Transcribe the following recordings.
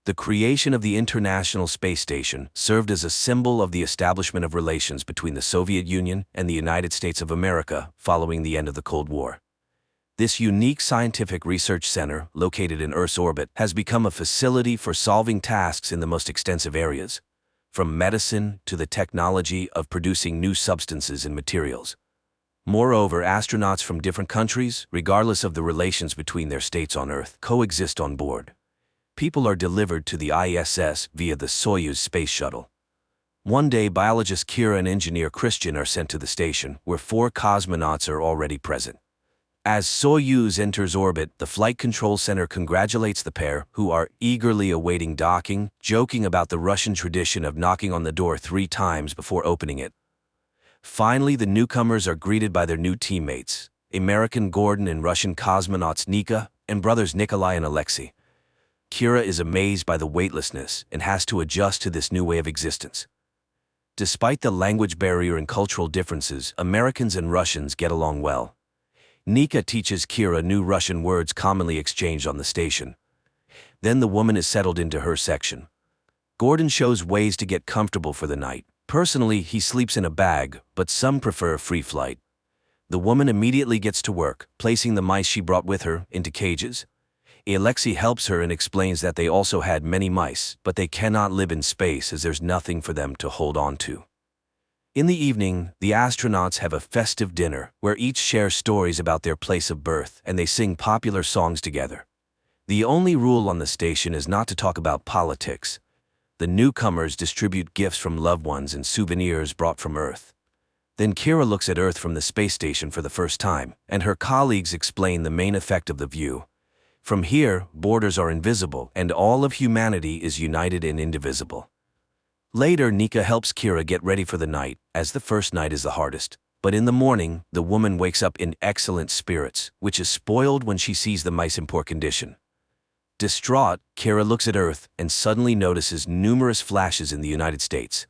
The creation of the International Space Station served as a symbol of the establishment of relations between the Soviet Union and the United States of America following the end of the Cold War. This unique scientific research center, located in Earth's orbit, has become a facility for solving tasks in the most extensive areas, from medicine to the technology of producing new substances and materials. Moreover, astronauts from different countries, regardless of the relations between their states on Earth, coexist on board. People are delivered to the ISS via the Soyuz space shuttle. One day, biologist Kira and engineer Christian are sent to the station, where 4 cosmonauts are already present. As Soyuz enters orbit, the Flight Control Center congratulates the pair, who are eagerly awaiting docking, joking about the Russian tradition of knocking on the door 3 times before opening it. Finally, the newcomers are greeted by their new teammates, American Gordon and Russian cosmonauts Nika, and brothers Nikolai and Alexei. Kira is amazed by the weightlessness and has to adjust to this new way of existence. Despite the language barrier and cultural differences, Americans and Russians get along well. Nika teaches Kira new Russian words commonly exchanged on the station. Then the woman is settled into her section. Gordon shows ways to get comfortable for the night. Personally, he sleeps in a bag, but some prefer a free flight. The woman immediately gets to work, placing the mice she brought with her into cages. Alexei helps her and explains that they also had many mice, but they cannot live in space as there's nothing for them to hold on to. In the evening, the astronauts have a festive dinner where each shares stories about their place of birth and they sing popular songs together. The only rule on the station is not to talk about politics. The newcomers distribute gifts from loved ones and souvenirs brought from Earth. Then Kira looks at Earth from the space station for the first time, and her colleagues explain the main effect of the view. From here, borders are invisible, and all of humanity is united and indivisible. Later, Nika helps Kira get ready for the night, as the first night is the hardest. But in the morning, the woman wakes up in excellent spirits, which is spoiled when she sees the mice in poor condition. Distraught, Kira looks at Earth and suddenly notices numerous flashes in the United States.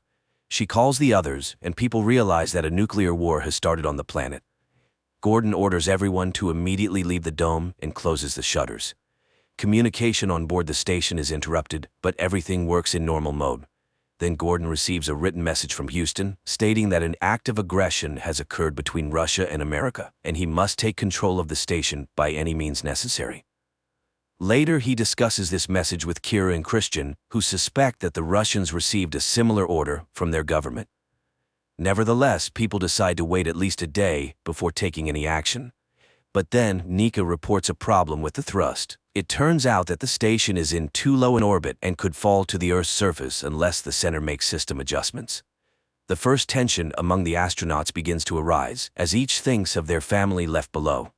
She calls the others, and people realize that a nuclear war has started on the planet. Gordon orders everyone to immediately leave the dome and closes the shutters. Communication on board the station is interrupted, but everything works in normal mode. Then Gordon receives a written message from Houston stating that an act of aggression has occurred between Russia and America, and he must take control of the station by any means necessary. Later, he discusses this message with Kira and Christian, who suspect that the Russians received a similar order from their government. Nevertheless, people decide to wait at least a day before taking any action. But then, Nika reports a problem with the thrust. It turns out that the station is in too low an orbit and could fall to the Earth's surface unless the center makes system adjustments. The first tension among the astronauts begins to arise, as each thinks of their family left below.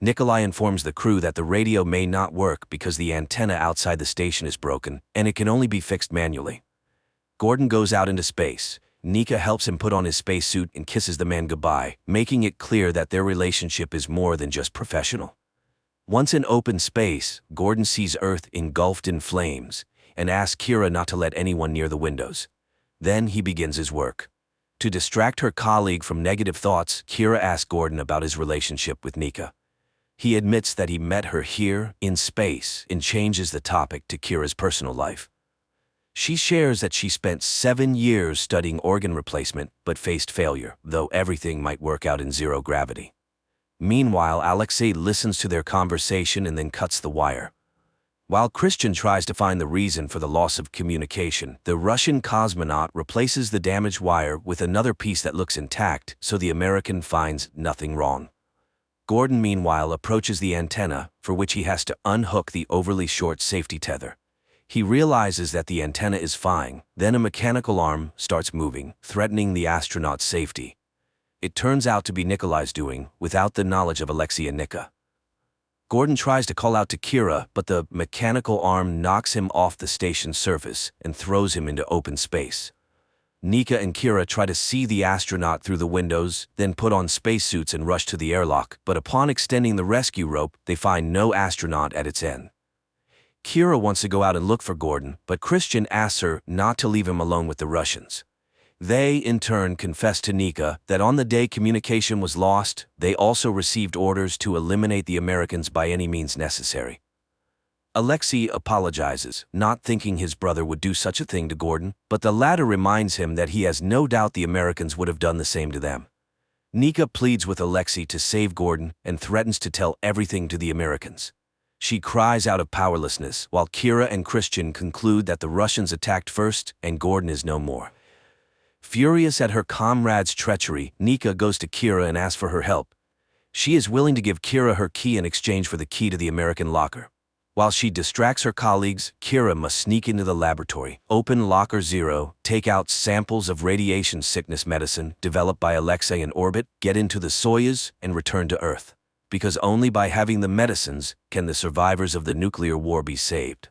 Nikolai informs the crew that the radio may not work because the antenna outside the station is broken, and it can only be fixed manually. Gordon goes out into space. Nika helps him put on his spacesuit and kisses the man goodbye, making it clear that their relationship is more than just professional. Once in open space, Gordon sees Earth engulfed in flames and asks Kira not to let anyone near the windows. Then he begins his work. To distract her colleague from negative thoughts, Kira asks Gordon about his relationship with Nika. He admits that he met her here, in space, and changes the topic to Kira's personal life. She shares that she spent 7 years studying organ replacement but faced failure, though everything might work out in zero gravity. Meanwhile, Alexei listens to their conversation and then cuts the wire. While Christian tries to find the reason for the loss of communication, the Russian cosmonaut replaces the damaged wire with another piece that looks intact, so the American finds nothing wrong. Gordon, meanwhile, approaches the antenna, for which he has to unhook the overly short safety tether. He realizes that the antenna is fine, then a mechanical arm starts moving, threatening the astronaut's safety. It turns out to be Nikolai's doing, without the knowledge of Alexei and Nika. Gordon tries to call out to Kira, but the mechanical arm knocks him off the station's surface and throws him into open space. Nika and Kira try to see the astronaut through the windows, then put on spacesuits and rush to the airlock, but upon extending the rescue rope, they find no astronaut at its end. Kira wants to go out and look for Gordon, but Christian asks her not to leave him alone with the Russians. They, in turn, confess to Nika that on the day communication was lost, they also received orders to eliminate the Americans by any means necessary. Alexei apologizes, not thinking his brother would do such a thing to Gordon, but the latter reminds him that he has no doubt the Americans would have done the same to them. Nika pleads with Alexei to save Gordon and threatens to tell everything to the Americans. She cries out of powerlessness, while Kira and Christian conclude that the Russians attacked first and Gordon is no more. Furious at her comrade's treachery, Nika goes to Kira and asks for her help. She is willing to give Kira her key in exchange for the key to the American locker. While she distracts her colleagues, Kira must sneak into the laboratory, open Locker 0, take out samples of radiation sickness medicine developed by Alexei in orbit, get into the Soyuz, and return to Earth. Because only by having the medicines can the survivors of the nuclear war be saved.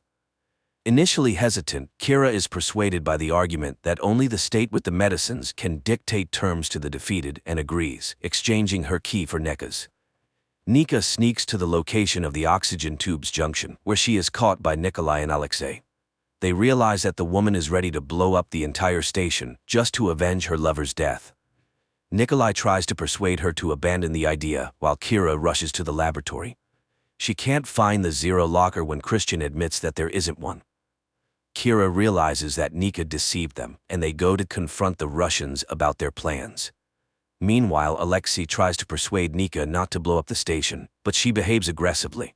Initially hesitant, Kira is persuaded by the argument that only the state with the medicines can dictate terms to the defeated and agrees, exchanging her key for Nika's. Nika sneaks to the location of the oxygen tubes junction, where she is caught by Nikolai and Alexei. They realize that the woman is ready to blow up the entire station just to avenge her lover's death. Nikolai tries to persuade her to abandon the idea, while Kira rushes to the laboratory. She can't find the Zero locker when Christian admits that there isn't one. Kira realizes that Nika deceived them, and they go to confront the Russians about their plans. Meanwhile, Alexei tries to persuade Nika not to blow up the station, but she behaves aggressively.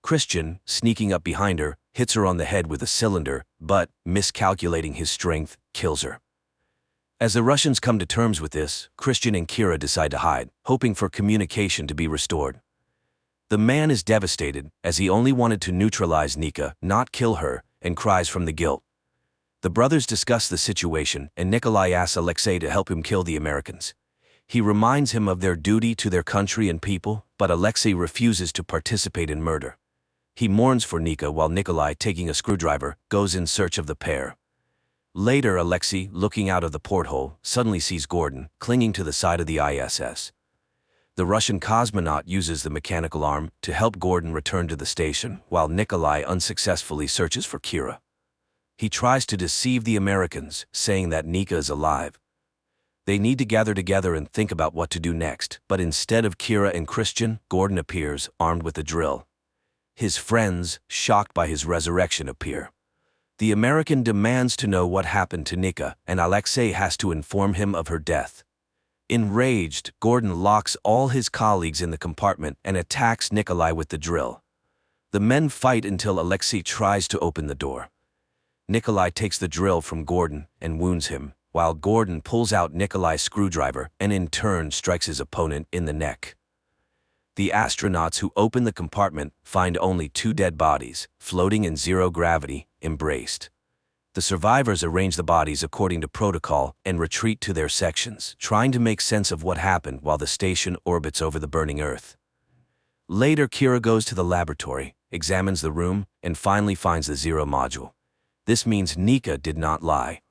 Christian, sneaking up behind her, hits her on the head with a cylinder, but, miscalculating his strength, kills her. As the Russians come to terms with this, Christian and Kira decide to hide, hoping for communication to be restored. The man is devastated, as he only wanted to neutralize Nika, not kill her, and cries from the guilt. The brothers discuss the situation, and Nikolai asks Alexei to help him kill the Americans. He reminds him of their duty to their country and people, but Alexei refuses to participate in murder. He mourns for Nika while Nikolai, taking a screwdriver, goes in search of the pair. Later, Alexei, looking out of the porthole, suddenly sees Gordon, clinging to the side of the ISS. The Russian cosmonaut uses the mechanical arm to help Gordon return to the station, while Nikolai unsuccessfully searches for Kira. He tries to deceive the Americans, saying that Nika is alive. They need to gather together and think about what to do next, but instead of Kira and Christian, Gordon appears, armed with a drill. His friends, shocked by his resurrection, appear. The American demands to know what happened to Nika, and Alexei has to inform him of her death. Enraged, Gordon locks all his colleagues in the compartment and attacks Nikolai with the drill. The men fight until Alexei tries to open the door. Nikolai takes the drill from Gordon and wounds him, while Gordon pulls out Nikolai's screwdriver and in turn strikes his opponent in the neck. The astronauts who open the compartment find only 2 dead bodies, floating in zero gravity, embraced. The survivors arrange the bodies according to protocol and retreat to their sections, trying to make sense of what happened while the station orbits over the burning Earth. Later, Kira goes to the laboratory, examines the room, and finally finds the Zero module. This means Nika did not lie.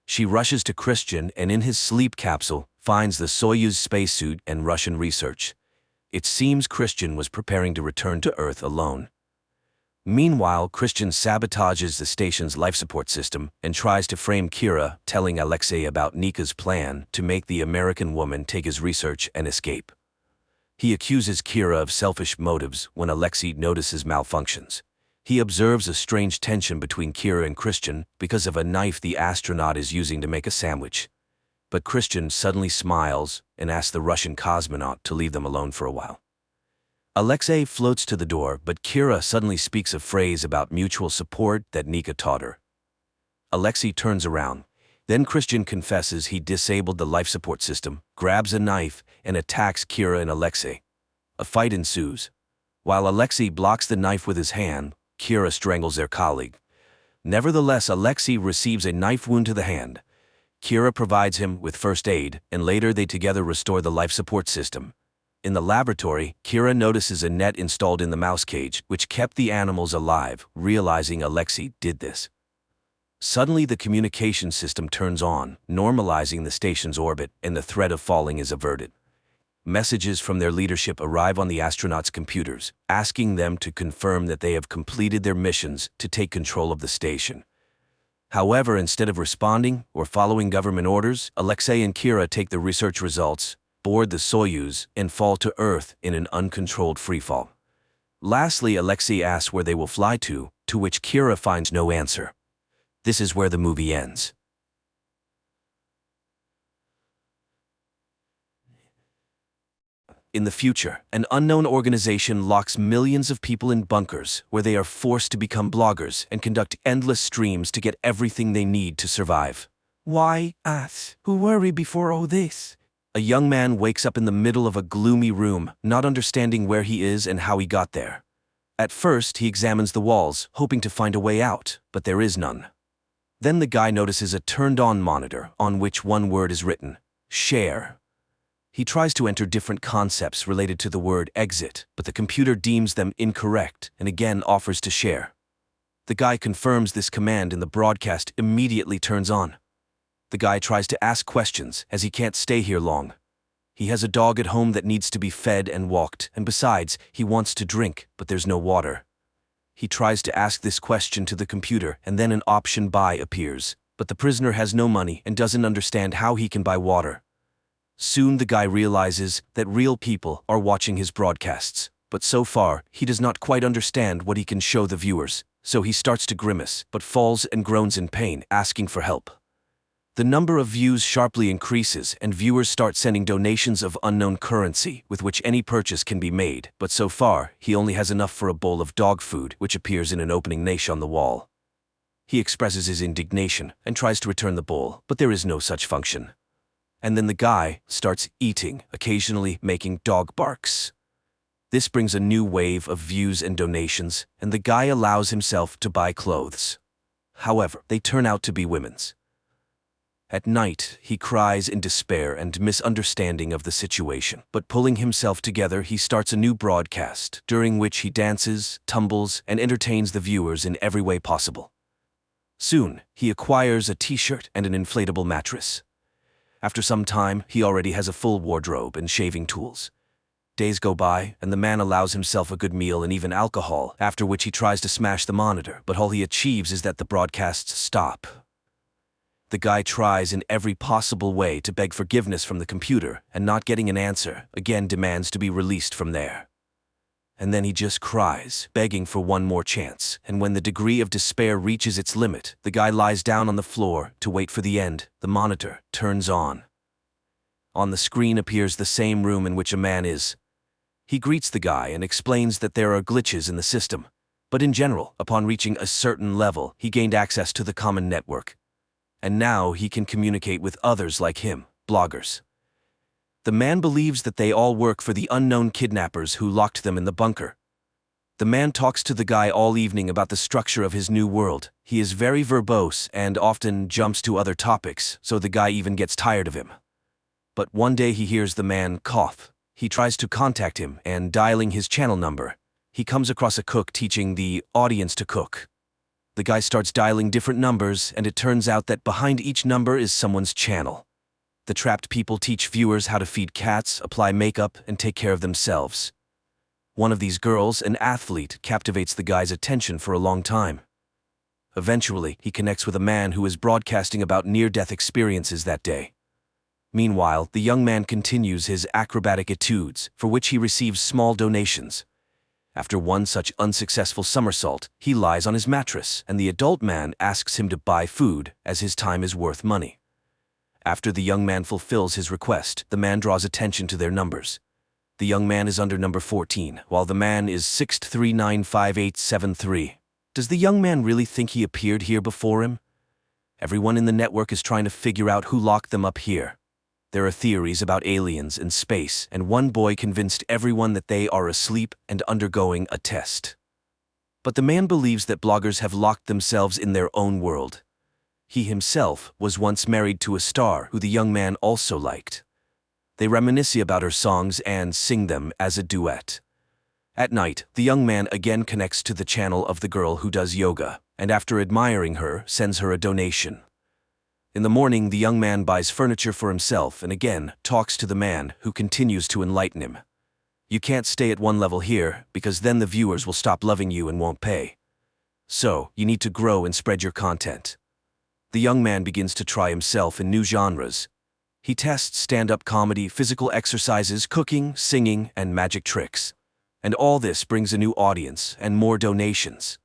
She rushes to Christian and in his sleep capsule finds the Soyuz spacesuit and Russian research. It seems Christian was preparing to return to Earth alone. Meanwhile, Christian sabotages the station's life support system and tries to frame Kira, telling Alexei about Nika's plan to make the American woman take his research and escape. He accuses Kira of selfish motives when Alexei notices malfunctions. He observes a strange tension between Kira and Christian because of a knife the astronaut is using to make a sandwich. But Christian suddenly smiles and asks the Russian cosmonaut to leave them alone for a while. Alexei floats to the door, but Kira suddenly speaks a phrase about mutual support that Nika taught her. Alexei turns around. Then Christian confesses he disabled the life support system, grabs a knife, and attacks Kira and Alexei. A fight ensues. While Alexei blocks the knife with his hand, Kira strangles their colleague. Nevertheless, Alexei receives a knife wound to the hand. Kira provides him with first aid, and later they together restore the life support system. In the laboratory, Kira notices a net installed in the mouse cage, which kept the animals alive, realizing Alexei did this. Suddenly, the communication system turns on, normalizing the station's orbit, and the threat of falling is averted. Messages from their leadership arrive on the astronauts' computers, asking them to confirm that they have completed their missions to take control of the station. However, instead of responding or following government orders, Alexei and Kira take the research results, board the Soyuz, and fall to Earth in an uncontrolled freefall. Lastly, Alexei asks where they will fly to which Kira finds no answer. This is where the movie ends. In the future, an unknown organization locks millions of people in bunkers where they are forced to become bloggers and conduct endless streams to get everything they need to survive. Why us? Who were we before all this? A young man wakes up in the middle of a gloomy room, not understanding where he is and how he got there. At first, he examines the walls, hoping to find a way out, but there is none. Then the guy notices a turned-on monitor on which one word is written: share. He tries to enter different concepts related to the word exit, but the computer deems them incorrect and again offers to share. The guy confirms this command and the broadcast immediately turns on. The guy tries to ask questions as he can't stay here long. He has a dog at home that needs to be fed and walked, and besides, he wants to drink, but there's no water. He tries to ask this question to the computer and then an option buy appears, but the prisoner has no money and doesn't understand how he can buy water. Soon the guy realizes that real people are watching his broadcasts, but so far he does not quite understand what he can show the viewers, so he starts to grimace but falls and groans in pain, asking for help. The number of views sharply increases and viewers start sending donations of unknown currency with which any purchase can be made, but so far he only has enough for a bowl of dog food which appears in an opening niche on the wall. He expresses his indignation and tries to return the bowl, but there is no such function. And then the guy starts eating, occasionally making dog barks. This brings a new wave of views and donations, and the guy allows himself to buy clothes. However, they turn out to be women's. At night, he cries in despair and misunderstanding of the situation, but pulling himself together, he starts a new broadcast, during which he dances, tumbles, and entertains the viewers in every way possible. Soon, he acquires a t-shirt and an inflatable mattress. After some time, he already has a full wardrobe and shaving tools. Days go by, and the man allows himself a good meal and even alcohol, after which he tries to smash the monitor, but all he achieves is that the broadcasts stop. The guy tries in every possible way to beg forgiveness from the computer, and not getting an answer, again demands to be released from there. And then he just cries, begging for one more chance, and when the degree of despair reaches its limit, the guy lies down on the floor to wait for the end. The monitor turns on. On the screen appears the same room in which a man is. He greets the guy and explains that there are glitches in the system, but in general, upon reaching a certain level, he gained access to the common network. And now he can communicate with others like him, bloggers. The man believes that they all work for the unknown kidnappers who locked them in the bunker. The man talks to the guy all evening about the structure of his new world. He is very verbose and often jumps to other topics, so the guy even gets tired of him. But one day he hears the man cough. He tries to contact him and dialing his channel number, he comes across a cook teaching the audience to cook. The guy starts dialing different numbers and it turns out that behind each number is someone's channel. The trapped people teach viewers how to feed cats, apply makeup, and take care of themselves. One of these girls, an athlete, captivates the guy's attention for a long time. Eventually, he connects with a man who is broadcasting about near-death experiences that day. Meanwhile, the young man continues his acrobatic etudes, for which he receives small donations. After one such unsuccessful somersault, he lies on his mattress, and the adult man asks him to buy food, as his time is worth money. After the young man fulfills his request, the man draws attention to their numbers. The young man is under number 14, while the man is 6395873. Does the young man really think he appeared here before him? Everyone in the network is trying to figure out who locked them up here. There are theories about aliens and space, and one boy convinced everyone that they are asleep and undergoing a test. But the man believes that bloggers have locked themselves in their own world. He himself was once married to a star who the young man also liked. They reminisce about her songs and sing them as a duet. At night, the young man again connects to the channel of the girl who does yoga, and after admiring her, sends her a donation. In the morning, the young man buys furniture for himself and again talks to the man who continues to enlighten him. You can't stay at one level here because then the viewers will stop loving you and won't pay. So, you need to grow and spread your content. The young man begins to try himself in new genres. He tests stand-up comedy, physical exercises, cooking, singing, and magic tricks. And all this brings a new audience and more donations.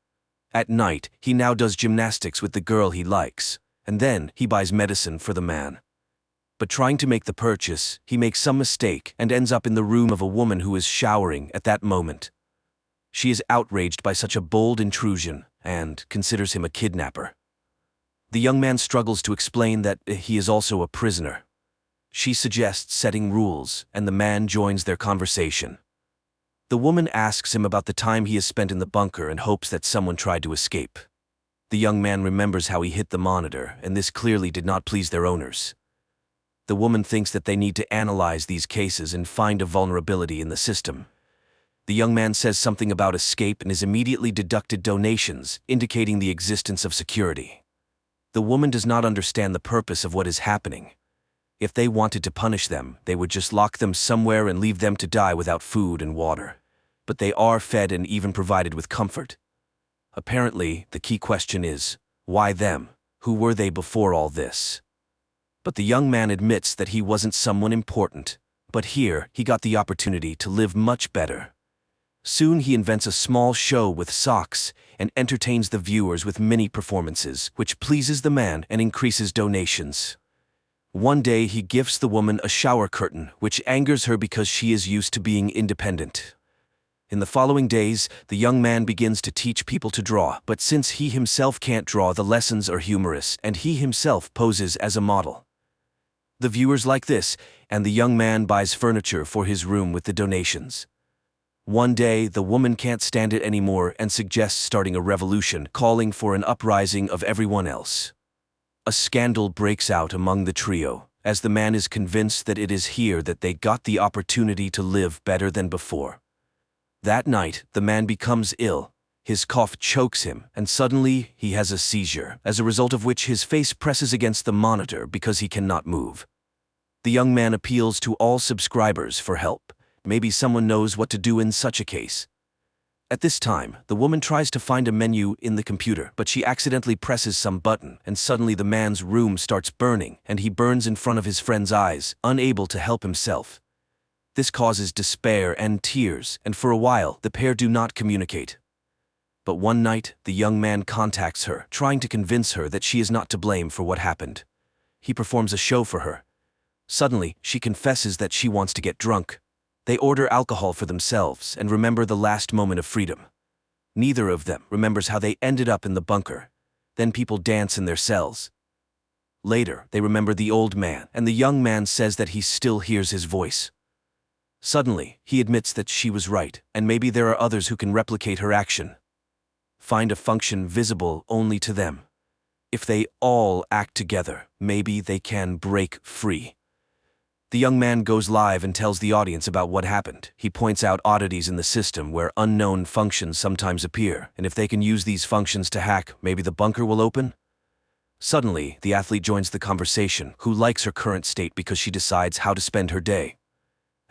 At night, he now does gymnastics with the girl he likes, and then he buys medicine for the man. But trying to make the purchase, he makes some mistake and ends up in the room of a woman who is showering at that moment. She is outraged by such a bold intrusion and considers him a kidnapper. The young man struggles to explain that he is also a prisoner. She suggests setting rules, and the man joins their conversation. The woman asks him about the time he has spent in the bunker and hopes that someone tried to escape. The young man remembers how he hit the monitor, and this clearly did not please their owners. The woman thinks that they need to analyze these cases and find a vulnerability in the system. The young man says something about escape and is immediately deducted donations, indicating the existence of security. The woman does not understand the purpose of what is happening. If they wanted to punish them, they would just lock them somewhere and leave them to die without food and water. But they are fed and even provided with comfort. Apparently, the key question is, why them? Who were they before all this? But the young man admits that he wasn't someone important, but here he got the opportunity to live much better. Soon he invents a small show with socks and entertains the viewers with mini performances, which pleases the man and increases donations. One day he gifts the woman a shower curtain, which angers her because she is used to being independent. In the following days, the young man begins to teach people to draw, but since he himself can't draw, the lessons are humorous, and he himself poses as a model. The viewers like this, and the young man buys furniture for his room with the donations. One day, the woman can't stand it anymore and suggests starting a revolution, calling for an uprising of everyone else. A scandal breaks out among the trio, as the man is convinced that it is here that they got the opportunity to live better than before. That night, the man becomes ill. His cough chokes him, and suddenly he has a seizure, as a result of which his face presses against the monitor because he cannot move. The young man appeals to all subscribers for help. Maybe someone knows what to do in such a case. At this time, the woman tries to find a menu in the computer, but she accidentally presses some button, and suddenly the man's room starts burning, and he burns in front of his friend's eyes, unable to help himself. This causes despair and tears, and for a while, the pair do not communicate. But one night, the young man contacts her, trying to convince her that she is not to blame for what happened. He performs a show for her. Suddenly, she confesses that she wants to get drunk. They order alcohol for themselves and remember the last moment of freedom. Neither of them remembers how they ended up in the bunker. Then people dance in their cells. Later, they remember the old man, and the young man says that he still hears his voice. Suddenly, he admits that she was right, and maybe there are others who can replicate her action. Find a function visible only to them. If they all act together, maybe they can break free. The young man goes live and tells the audience about what happened. He points out oddities in the system where unknown functions sometimes appear, and if they can use these functions to hack, maybe the bunker will open? Suddenly, the athlete joins the conversation, who likes her current state because she decides how to spend her day.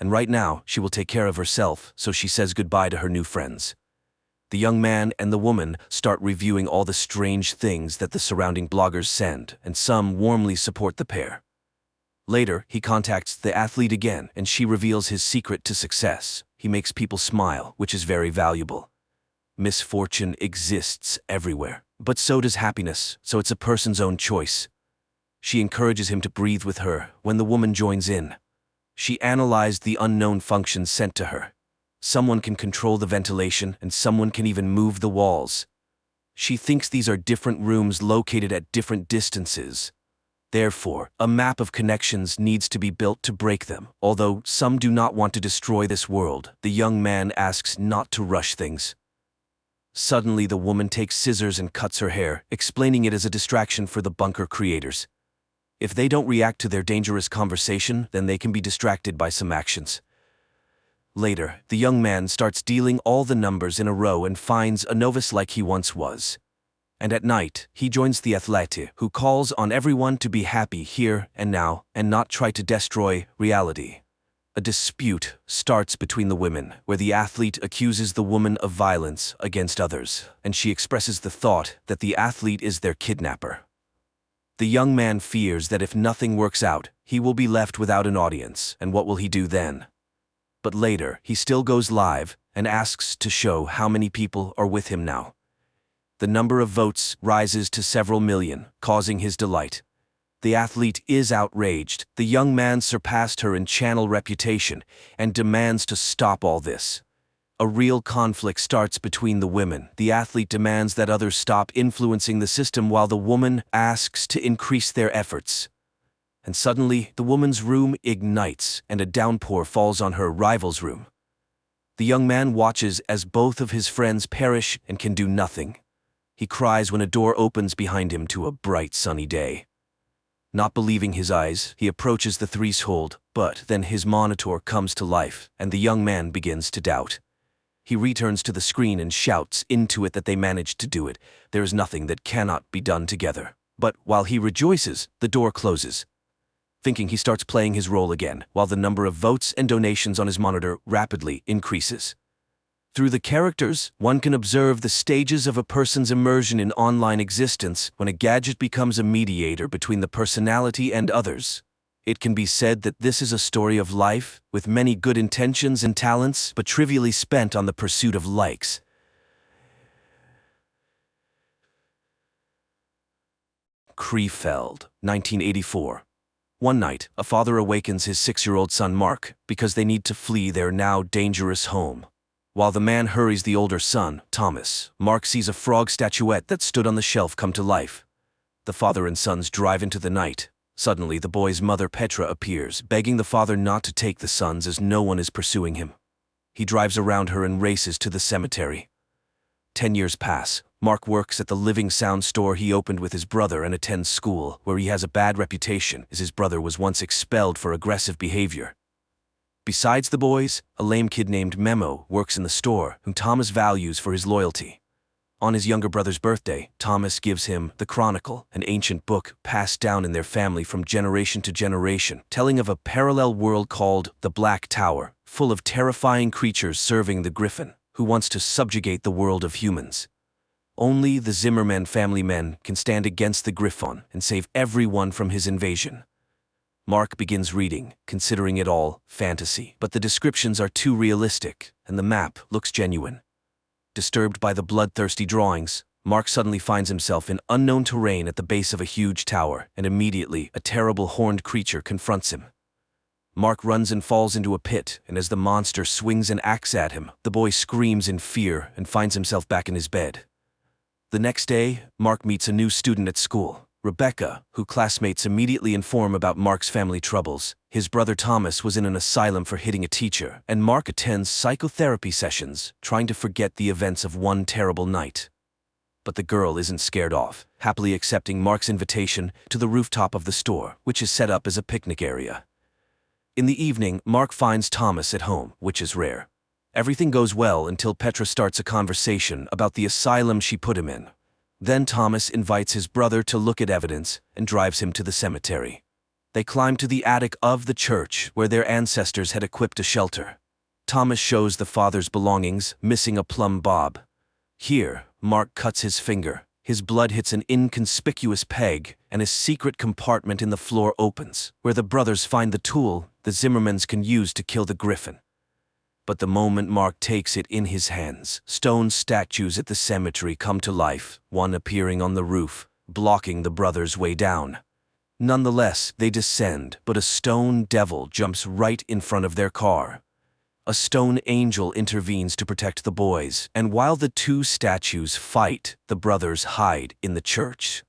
And right now, she will take care of herself, so she says goodbye to her new friends. The young man and the woman start reviewing all the strange things that the surrounding bloggers send, and some warmly support the pair. Later, he contacts the athlete again, and she reveals his secret to success. He makes people smile, which is very valuable. Misfortune exists everywhere, but so does happiness, so it's a person's own choice. She encourages him to breathe with her when the woman joins in. She analyzed the unknown functions sent to her. Someone can control the ventilation, and someone can even move the walls. She thinks these are different rooms located at different distances. Therefore, a map of connections needs to be built to break them. Although some do not want to destroy this world, the young man asks not to rush things. Suddenly, the woman takes scissors and cuts her hair, explaining it as a distraction for the bunker creators. If they don't react to their dangerous conversation, then they can be distracted by some actions. Later, the young man starts dealing all the numbers in a row and finds a novice like he once was. And at night, he joins the athlete, who calls on everyone to be happy here and now and not try to destroy reality. A dispute starts between the women, where the athlete accuses the woman of violence against others, and she expresses the thought that the athlete is their kidnapper. The young man fears that if nothing works out, he will be left without an audience, and what will he do then? But later, he still goes live, and asks to show how many people are with him now. The number of votes rises to several million, causing his delight. The athlete is outraged. The young man surpassed her in channel reputation and demands to stop all this. A real conflict starts between the women. The athlete demands that others stop influencing the system while the woman asks to increase their efforts. And suddenly, the woman's room ignites and a downpour falls on her rival's room. The young man watches as both of his friends perish and can do nothing. He cries when a door opens behind him to a bright sunny day. Not believing his eyes, he approaches the threshold, but then his monitor comes to life and the young man begins to doubt. He returns to the screen and shouts into it that they managed to do it. There is nothing that cannot be done together. But while he rejoices, the door closes. Thinking, he starts playing his role again, while the number of votes and donations on his monitor rapidly increases. Through the characters, one can observe the stages of a person's immersion in online existence when a gadget becomes a mediator between the personality and others. It can be said that this is a story of life, with many good intentions and talents, but trivially spent on the pursuit of likes. Krefeld, 1984. One night, a father awakens his 6-year-old son Mark because they need to flee their now dangerous home. While the man hurries the older son, Thomas, Mark sees a frog statuette that stood on the shelf come to life. The father and sons drive into the night. Suddenly, the boy's mother Petra appears, begging the father not to take the sons as no one is pursuing him. He drives around her and races to the cemetery. 10 years pass. Mark works at the Living Sound store he opened with his brother and attends school, where he has a bad reputation as his brother was once expelled for aggressive behavior. Besides the boys, a lame kid named Memo works in the store, whom Thomas values for his loyalty. On his younger brother's birthday, Thomas gives him the Chronicle, an ancient book passed down in their family from generation to generation, telling of a parallel world called the Black Tower, full of terrifying creatures serving the Griffin, who wants to subjugate the world of humans. Only the Zimmerman family men can stand against the Griffon and save everyone from his invasion. Mark begins reading, considering it all fantasy, but the descriptions are too realistic, and the map looks genuine. Disturbed by the bloodthirsty drawings, Mark suddenly finds himself in unknown terrain at the base of a huge tower, and immediately a terrible horned creature confronts him. Mark runs and falls into a pit, and as the monster swings an axe at him, the boy screams in fear and finds himself back in his bed. The next day, Mark meets a new student at school, Rebecca, who classmates immediately inform about Mark's family troubles. His brother Thomas was in an asylum for hitting a teacher, and Mark attends psychotherapy sessions, trying to forget the events of one terrible night. But the girl isn't scared off, happily accepting Mark's invitation to the rooftop of the store, which is set up as a picnic area. In the evening, Mark finds Thomas at home, which is rare. Everything goes well until Petra starts a conversation about the asylum she put him in. Then Thomas invites his brother to look at evidence and drives him to the cemetery. They climb to the attic of the church where their ancestors had equipped a shelter. Thomas shows the father's belongings, missing a plumb bob. Here, Mark cuts his finger. His blood hits an inconspicuous peg, and a secret compartment in the floor opens, where the brothers find the tool the Zimmermans can use to kill the Griffin. But the moment Mark takes it in his hands, stone statues at the cemetery come to life, one appearing on the roof, blocking the brothers' way down. Nonetheless, they descend, but a stone devil jumps right in front of their car. A stone angel intervenes to protect the boys, and while the two statues fight, the brothers hide in the church.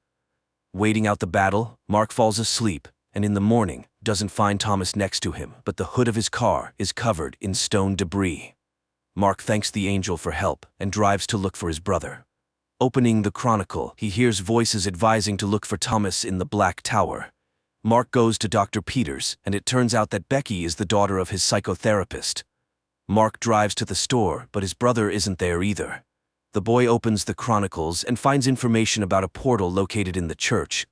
Waiting out the battle, Mark falls asleep, and in the morning, doesn't find Thomas next to him, but the hood of his car is covered in stone debris. Mark thanks the angel for help and drives to look for his brother. Opening the Chronicle, he hears voices advising to look for Thomas in the Black Tower. Mark goes to Dr. Peters, and it turns out that Becky is the daughter of his psychotherapist. Mark drives to the store, but his brother isn't there either. The boy opens the Chronicles and finds information about a portal located in the church.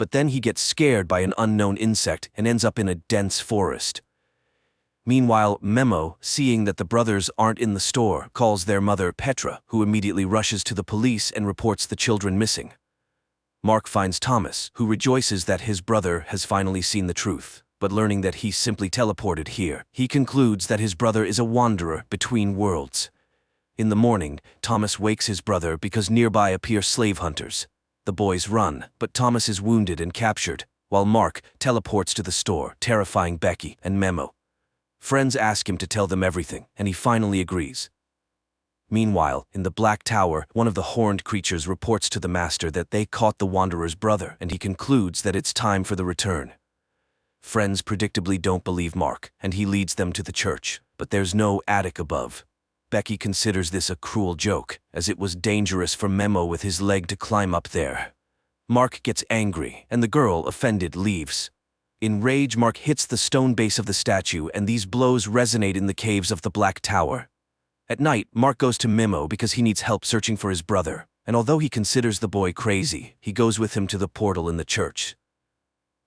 But then he gets scared by an unknown insect and ends up in a dense forest. Meanwhile, Memo, seeing that the brothers aren't in the store, calls their mother Petra, who immediately rushes to the police and reports the children missing. Mark finds Thomas, who rejoices that his brother has finally seen the truth, but learning that he simply teleported here, he concludes that his brother is a wanderer between worlds. In the morning, Thomas wakes his brother because nearby appear slave hunters. The boys run, but Thomas is wounded and captured, while Mark teleports to the store, terrifying Becky and Memo. Friends ask him to tell them everything, and he finally agrees. Meanwhile, in the Black Tower, one of the horned creatures reports to the master that they caught the Wanderer's brother, and he concludes that it's time for the return. Friends predictably don't believe Mark, and he leads them to the church, but there's no attic above. Becky considers this a cruel joke, as it was dangerous for Memo with his leg to climb up there. Mark gets angry, and the girl, offended, leaves. In rage, Mark hits the stone base of the statue, and these blows resonate in the caves of the Black Tower. At night, Mark goes to Memo because he needs help searching for his brother, and although he considers the boy crazy, he goes with him to the portal in the church.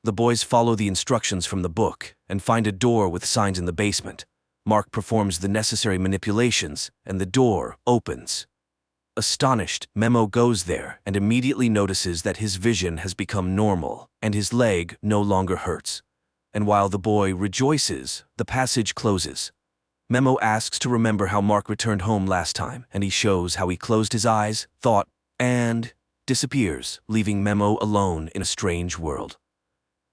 The boys follow the instructions from the book and find a door with signs in the basement. Mark performs the necessary manipulations, and the door opens. Astonished, Memo goes there and immediately notices that his vision has become normal and his leg no longer hurts. And while the boy rejoices, the passage closes. Memo asks to remember how Mark returned home last time, and he shows how he closed his eyes, thought, and disappears, leaving Memo alone in a strange world.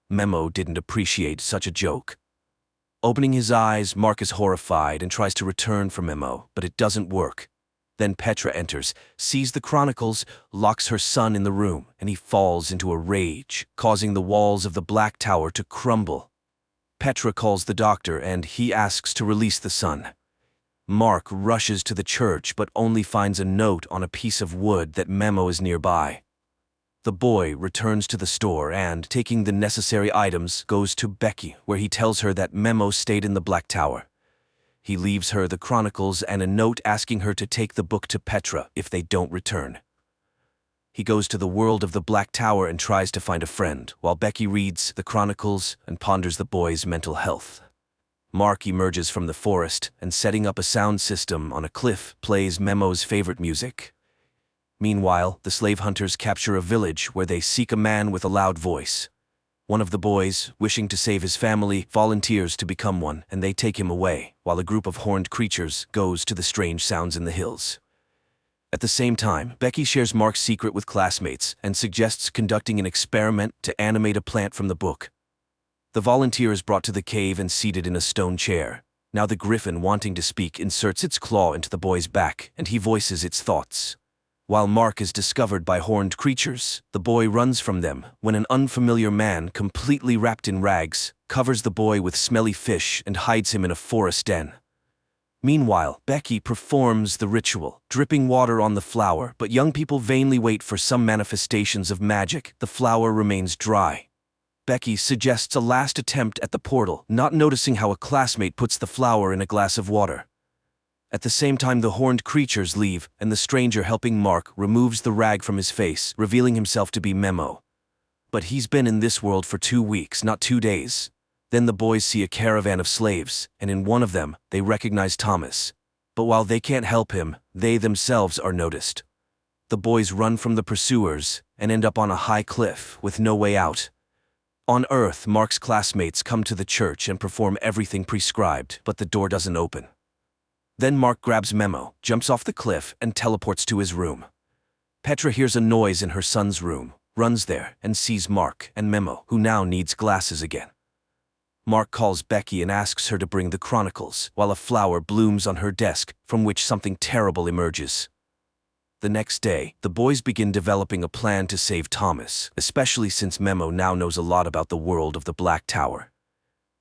Memo didn't appreciate such a joke. Opening his eyes, Mark is horrified and tries to return for Memo, but it doesn't work. Then Petra enters, sees the chronicles, locks her son in the room, and he falls into a rage, causing the walls of the Black Tower to crumble. Petra calls the doctor and he asks to release the son. Mark rushes to the church but only finds a note on a piece of wood that Memo is nearby. The boy returns to the store and, taking the necessary items, goes to Becky, where he tells her that Memo stayed in the Black Tower. He leaves her the chronicles and a note asking her to take the book to Petra if they don't return. He goes to the world of the Black Tower and tries to find a friend, while Becky reads the chronicles and ponders the boy's mental health. Mark emerges from the forest and, setting up a sound system on a cliff, plays Memo's favorite music. Meanwhile, the slave hunters capture a village where they seek a man with a loud voice. One of the boys, wishing to save his family, volunteers to become one, and they take him away, while a group of horned creatures goes to the strange sounds in the hills. At the same time, Becky shares Mark's secret with classmates and suggests conducting an experiment to animate a plant from the book. The volunteer is brought to the cave and seated in a stone chair. Now the griffin, wanting to speak, inserts its claw into the boy's back, and he voices its thoughts. While Mark is discovered by horned creatures, the boy runs from them when an unfamiliar man, completely wrapped in rags, covers the boy with smelly fish and hides him in a forest den. Meanwhile, Becky performs the ritual, dripping water on the flower, but young people vainly wait for some manifestations of magic. The flower remains dry. Becky suggests a last attempt at the portal, not noticing how a classmate puts the flower in a glass of water. At the same time, the horned creatures leave, and the stranger helping Mark removes the rag from his face, revealing himself to be Memo. But he's been in this world for 2 weeks, not 2 days. Then the boys see a caravan of slaves, and in one of them, they recognize Thomas. But while they can't help him, they themselves are noticed. The boys run from the pursuers and end up on a high cliff with no way out. On Earth, Mark's classmates come to the church and perform everything prescribed, but the door doesn't open. Then Mark grabs Memo, jumps off the cliff, and teleports to his room. Petra hears a noise in her son's room, runs there, and sees Mark and Memo, who now needs glasses again. Mark calls Becky and asks her to bring the chronicles, while a flower blooms on her desk, from which something terrible emerges. The next day, the boys begin developing a plan to save Thomas, especially since Memo now knows a lot about the world of the Black Tower.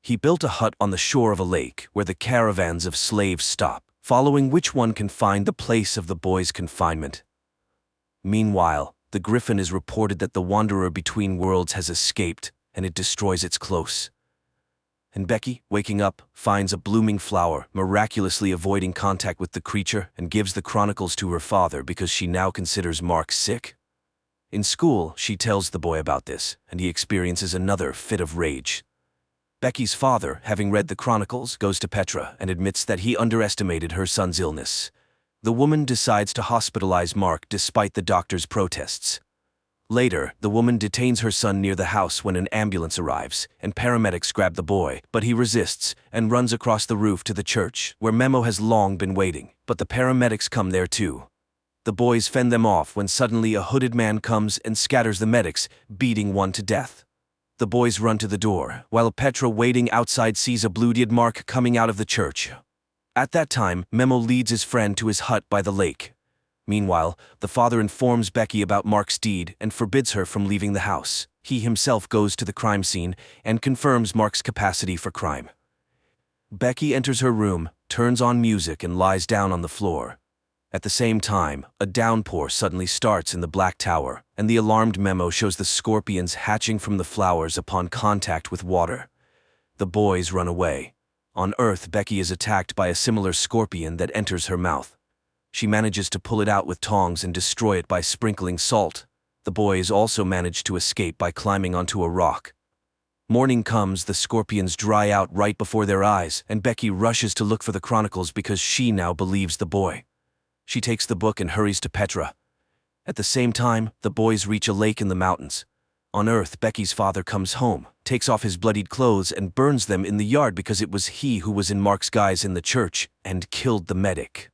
He built a hut on the shore of a lake where the caravans of slaves stop, following which one can find the place of the boys' confinement. Meanwhile, the griffin is reported that the wanderer between worlds has escaped, and it destroys its close. And Becky, waking up, finds a blooming flower, miraculously avoiding contact with the creature, and gives the chronicles to her father because she now considers Mark sick. In school, she tells the boy about this, and he experiences another fit of rage. Becky's father, having read the chronicles, goes to Petra and admits that he underestimated her son's illness. The woman decides to hospitalize Mark despite the doctor's protests. Later, the woman detains her son near the house when an ambulance arrives, and paramedics grab the boy, but he resists and runs across the roof to the church, where Memo has long been waiting. But the paramedics come there too. The boys fend them off when suddenly a hooded man comes and scatters the medics, beating one to death. The boys run to the door, while Petra waiting outside sees a bloodied Mark coming out of the church. At that time, Memo leads his friend to his hut by the lake. Meanwhile, the father informs Becky about Mark's deed and forbids her from leaving the house. He himself goes to the crime scene and confirms Mark's capacity for crime. Becky enters her room, turns on music and lies down on the floor. At the same time, a downpour suddenly starts in the Black Tower, and the alarmed Memo shows the scorpions hatching from the flowers upon contact with water. The boys run away. On Earth, Becky is attacked by a similar scorpion that enters her mouth. She manages to pull it out with tongs and destroy it by sprinkling salt. The boys also manage to escape by climbing onto a rock. Morning comes, the scorpions dry out right before their eyes, and Becky rushes to look for the chronicles because she now believes the boy. She takes the book and hurries to Petra. At the same time, the boys reach a lake in the mountains. On Earth, Becky's father comes home, takes off his bloodied clothes and burns them in the yard because it was he who was in Mark's guise in the church and killed the medic.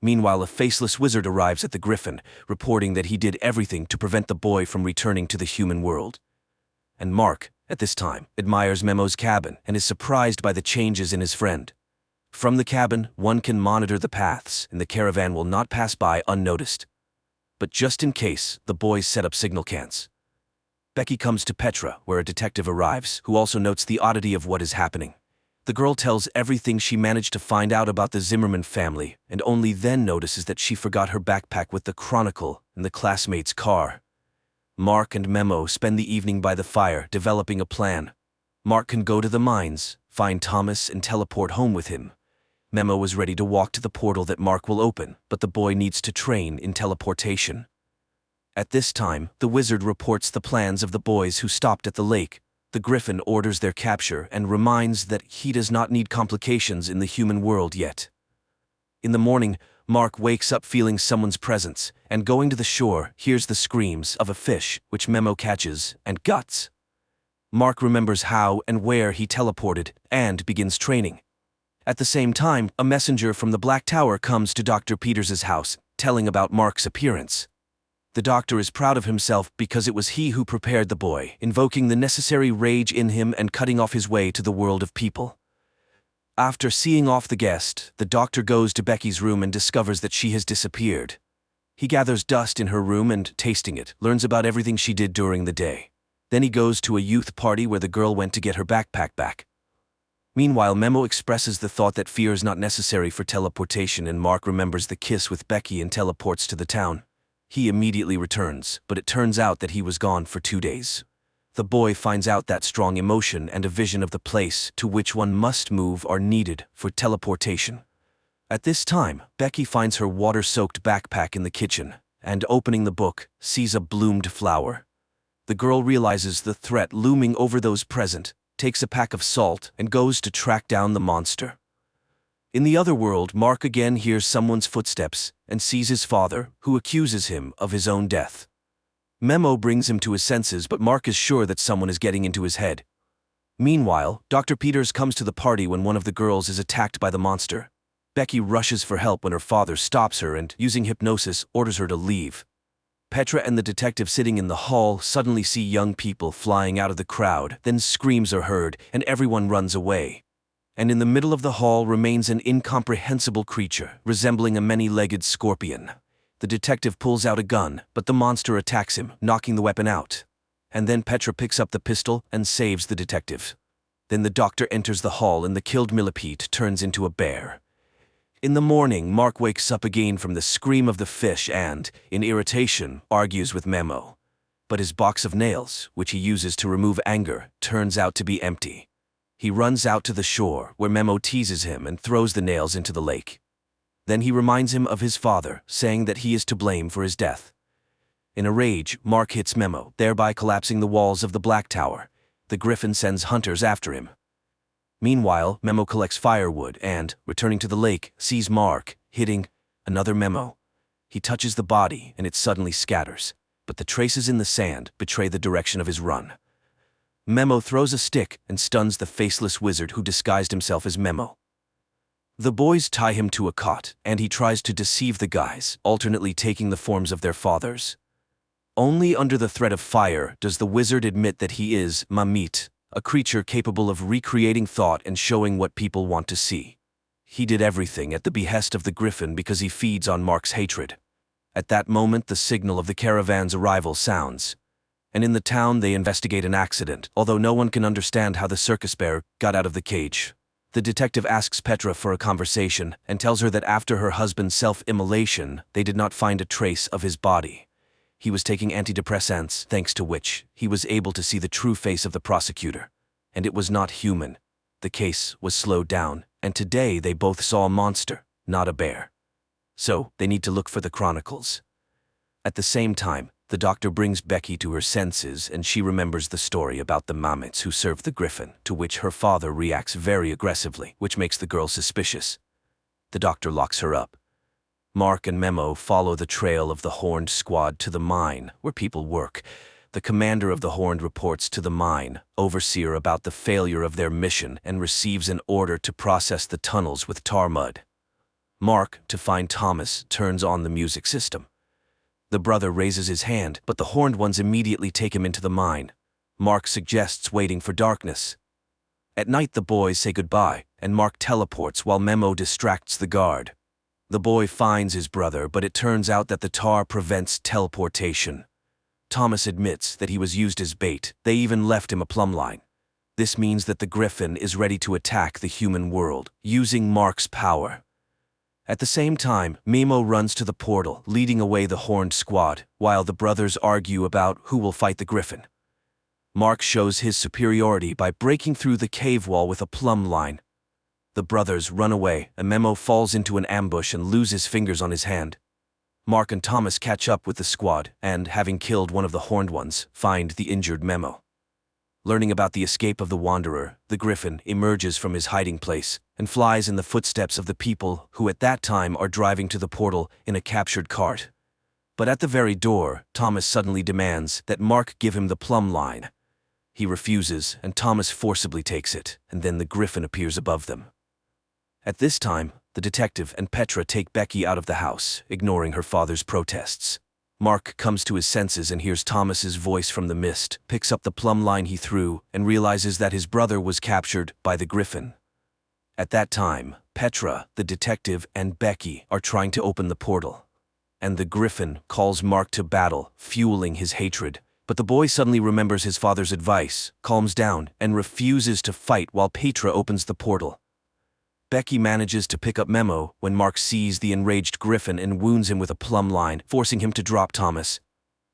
Meanwhile, a faceless wizard arrives at the Griffin, reporting that he did everything to prevent the boy from returning to the human world. And Mark, at this time, admires Memo's cabin and is surprised by the changes in his friend. From the cabin, one can monitor the paths, and the caravan will not pass by unnoticed. But just in case, the boys set up signal cans. Becky comes to Petra, where a detective arrives, who also notes the oddity of what is happening. The girl tells everything she managed to find out about the Zimmerman family, and only then notices that she forgot her backpack with the chronicle in the classmate's car. Mark and Memo spend the evening by the fire, developing a plan. Mark can go to the mines, find Thomas, and teleport home with him. Memo is ready to walk to the portal that Mark will open, but the boy needs to train in teleportation. At this time, the wizard reports the plans of the boys who stopped at the lake. The Griffin orders their capture and reminds that he does not need complications in the human world yet. In the morning, Mark wakes up feeling someone's presence, and going to the shore, hears the screams of a fish, which Memo catches, and guts. Mark remembers how and where he teleported, and begins training. At the same time, a messenger from the Black Tower comes to Dr. Peters's house, telling about Mark's appearance. The doctor is proud of himself because it was he who prepared the boy, invoking the necessary rage in him and cutting off his way to the world of people. After seeing off the guest, the doctor goes to Becky's room and discovers that she has disappeared. He gathers dust in her room and, tasting it, learns about everything she did during the day. Then he goes to a youth party where the girl went to get her backpack back. Meanwhile, Memo expresses the thought that fear is not necessary for teleportation, and Mark remembers the kiss with Becky and teleports to the town. He immediately returns, but it turns out that he was gone for 2 days. The boy finds out that strong emotion and a vision of the place to which one must move are needed for teleportation. At this time, Becky finds her water-soaked backpack in the kitchen, and opening the book, sees a bloomed flower. The girl realizes the threat looming over those present, takes a pack of salt, and goes to track down the monster. In the other world, Mark again hears someone's footsteps and sees his father, who accuses him of his own death. Memo brings him to his senses, but Mark is sure that someone is getting into his head. Meanwhile, Dr. Peters comes to the party when one of the girls is attacked by the monster. Becky rushes for help when her father stops her and, using hypnosis, orders her to leave. Petra and the detective sitting in the hall suddenly see young people flying out of the crowd, then screams are heard, and everyone runs away. And in the middle of the hall remains an incomprehensible creature, resembling a many-legged scorpion. The detective pulls out a gun, but the monster attacks him, knocking the weapon out. And then Petra picks up the pistol and saves the detective. Then the doctor enters the hall and the killed millipede turns into a bear. In the morning, Mark wakes up again from the scream of the fish and, in irritation, argues with Memo. But his box of nails, which he uses to remove anger, turns out to be empty. He runs out to the shore, where Memo teases him and throws the nails into the lake. Then he reminds him of his father, saying that he is to blame for his death. In a rage, Mark hits Memo, thereby collapsing the walls of the Black Tower. The Griffin sends hunters after him. Meanwhile, Memo collects firewood and, returning to the lake, sees Mark hitting another Memo. He touches the body and it suddenly scatters. but the traces in the sand betray the direction of his run. Memo throws a stick and stuns the faceless wizard who disguised himself as Memo. The boys tie him to a cot, and he tries to deceive the guys, alternately taking the forms of their fathers. Only under the threat of fire does the wizard admit that he is Mamit, a creature capable of recreating thought and showing what people want to see. He did everything at the behest of the griffin because he feeds on Mark's hatred. At that moment, the signal of the caravan's arrival sounds, and in the town they investigate an accident, although no one can understand how the circus bear got out of the cage. The detective asks Petra for a conversation and tells her that after her husband's self-immolation, they did not find a trace of his body. He was taking antidepressants, thanks to which he was able to see the true face of the prosecutor. And it was not human. The case was slowed down, and today they both saw a monster, not a bear. So, they need to look for the chronicles. At the same time, the doctor brings Becky to her senses and she remembers the story about the Mammoths who served the griffin, to which her father reacts very aggressively, which makes the girl suspicious. The doctor locks her up. Mark and Memo follow the trail of the Horned squad to the mine, where people work. The commander of the Horned reports to the mine overseer about the failure of their mission and receives an order to process the tunnels with tar mud. Mark, to find Thomas, turns on the music system. The brother raises his hand, but the Horned ones immediately take him into the mine. Mark suggests waiting for darkness. At night the boys say goodbye, and Mark teleports while Memo distracts the guard. The boy finds his brother, but it turns out that the tar prevents teleportation. Thomas admits that he was used as bait. They even left him a plumb line. This means that the griffin is ready to attack the human world, using Mark's power. At the same time, Memo runs to the portal, leading away the Horned squad, while the brothers argue about who will fight the griffin. Mark shows his superiority by breaking through the cave wall with a plumb line. The brothers run away, and Memo falls into an ambush and loses fingers on his hand. Mark and Thomas catch up with the squad, and, having killed one of the Horned ones, find the injured Memo. Learning about the escape of the Wanderer, the griffin emerges from his hiding place and flies in the footsteps of the people who at that time are driving to the portal in a captured cart. But at the very door, Thomas suddenly demands that Mark give him the plumb line. He refuses, and Thomas forcibly takes it, and then the griffin appears above them. At this time, the detective and Petra take Becky out of the house, ignoring her father's protests. Mark comes to his senses and hears Thomas's voice from the mist, picks up the plumb line he threw, and realizes that his brother was captured by the griffin. At that time, Petra, the detective, and Becky are trying to open the portal. And the griffin calls Mark to battle, fueling his hatred. But the boy suddenly remembers his father's advice, calms down, and refuses to fight while Petra opens the portal. Becky manages to pick up Memo when Mark sees the enraged griffin and wounds him with a plumb line, forcing him to drop Thomas.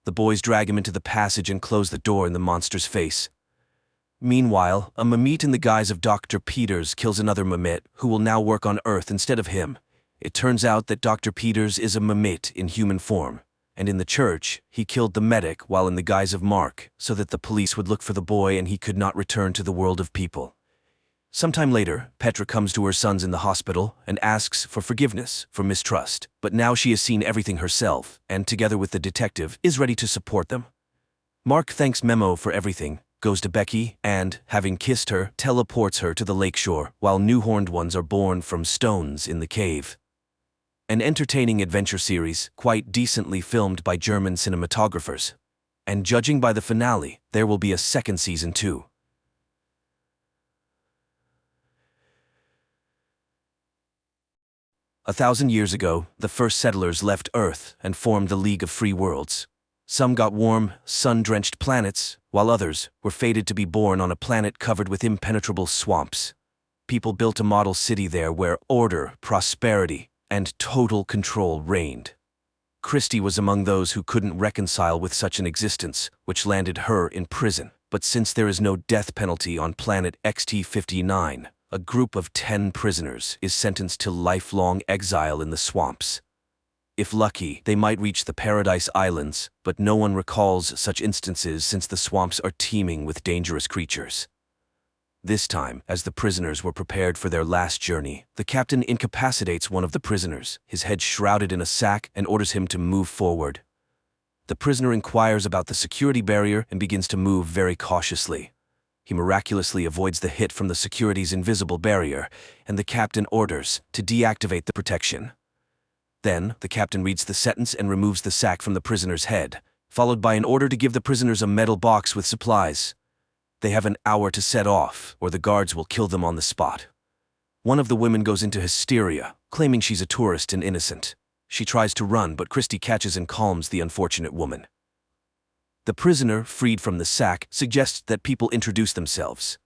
The boys drag him into the passage and close the door in the monster's face. Meanwhile, a Mamit in the guise of Dr. Peters kills another Mamit who will now work on Earth instead of him. It turns out that Dr. Peters is a Mamit in human form, and in the church, he killed the medic while in the guise of Mark so that the police would look for the boy and he could not return to the world of people. Sometime later, Petra comes to her sons in the hospital and asks for forgiveness for mistrust, but now she has seen everything herself and, together with the detective, is ready to support them. Mark thanks Memo for everything, goes to Becky, and, having kissed her, teleports her to the lakeshore, while new Horned ones are born from stones in the cave. An entertaining adventure series, quite decently filmed by German cinematographers. And judging by the finale, there will be a second season too. 1,000 years ago, the first settlers left Earth and formed the League of Free Worlds. Some got warm, sun-drenched planets, while others were fated to be born on a planet covered with impenetrable swamps. People built a model city there where order, prosperity, and total control reigned. Christie was among those who couldn't reconcile with such an existence, which landed her in prison. But since there is no death penalty on planet XT-59, a group of 10 prisoners is sentenced to lifelong exile in the swamps. If lucky, they might reach the Paradise Islands, but no one recalls such instances since the swamps are teeming with dangerous creatures. This time, as the prisoners were prepared for their last journey, the captain incapacitates one of the prisoners, his head shrouded in a sack, and orders him to move forward. The prisoner inquires about the security barrier and begins to move very cautiously. He miraculously avoids the hit from the security's invisible barrier, and the captain orders to deactivate the protection. Then, the captain reads the sentence and removes the sack from the prisoner's head, followed by an order to give the prisoners a metal box with supplies. They have an hour to set off, or the guards will kill them on the spot. One of the women goes into hysteria, claiming she's a tourist and innocent. She tries to run, but Christie catches and calms the unfortunate woman. The prisoner, freed from the sack, suggests that people introduce themselves.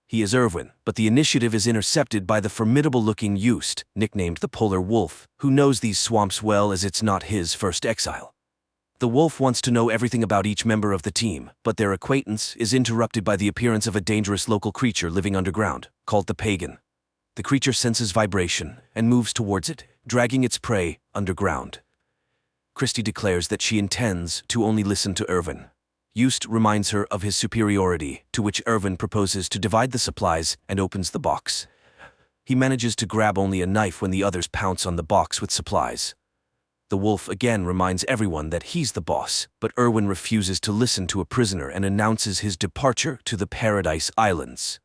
He is Irwin, but the initiative is intercepted by the formidable-looking Yost, nicknamed the Polar Wolf, who knows these swamps well as it's not his first exile. The wolf wants to know everything about each member of the team, but their acquaintance is interrupted by the appearance of a dangerous local creature living underground, called the Pagan. The creature senses vibration and moves towards it, dragging its prey underground. Christie declares that she intends to only listen to Irwin. Yost reminds her of his superiority, to which Irwin proposes to divide the supplies and opens the box. He manages to grab only a knife when the others pounce on the box with supplies. The wolf again reminds everyone that he's the boss, but Irwin refuses to listen to a prisoner and announces his departure to the Paradise Islands.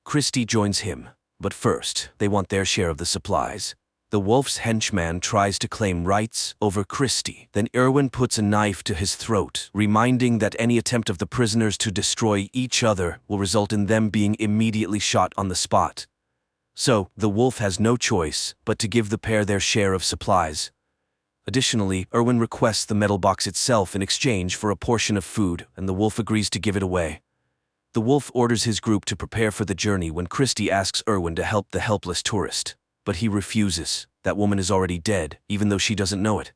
Christie joins him, but first, they want their share of the supplies. The wolf's henchman tries to claim rights over Christie. Then Irwin puts a knife to his throat, reminding that any attempt of the prisoners to destroy each other will result in them being immediately shot on the spot. So, the wolf has no choice but to give the pair their share of supplies. Additionally, Irwin requests the metal box itself in exchange for a portion of food, and the wolf agrees to give it away. The wolf orders his group to prepare for the journey when Christie asks Irwin to help the helpless tourist. But he refuses. That woman is already dead, even though she doesn't know it.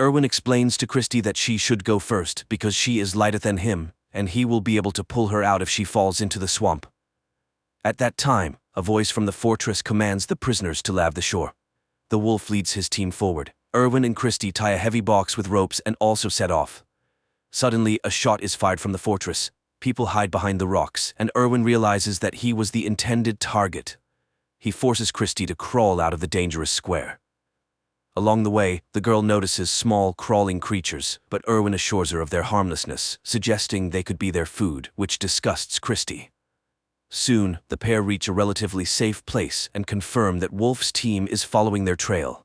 Irwin explains to Christie that she should go first because she is lighter than him, and he will be able to pull her out if she falls into the swamp. At that time, a voice from the fortress commands the prisoners to lave the shore. The wolf leads his team forward. Irwin and Christie tie a heavy box with ropes and also set off. Suddenly, a shot is fired from the fortress. People hide behind the rocks, and Irwin realizes that he was the intended target. He forces Christie to crawl out of the dangerous square. Along the way, the girl notices small, crawling creatures, but Irwin assures her of their harmlessness, suggesting they could be their food, which disgusts Christie. Soon, the pair reach a relatively safe place and confirm that Wolf's team is following their trail.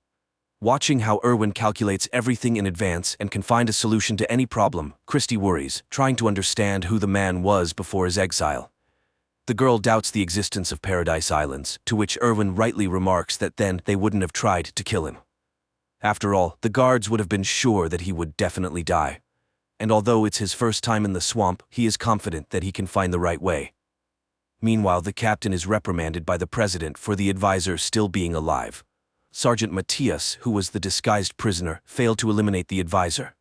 Watching how Irwin calculates everything in advance and can find a solution to any problem, Christie worries, trying to understand who the man was before his exile. The girl doubts the existence of Paradise Islands, to which Irwin rightly remarks that then they wouldn't have tried to kill him. After all, the guards would have been sure that he would definitely die. And although it's his first time in the swamp, he is confident that he can find the right way. Meanwhile, the captain is reprimanded by the president for the advisor still being alive. Sergeant Matthias, who was the disguised prisoner, failed to eliminate the advisor.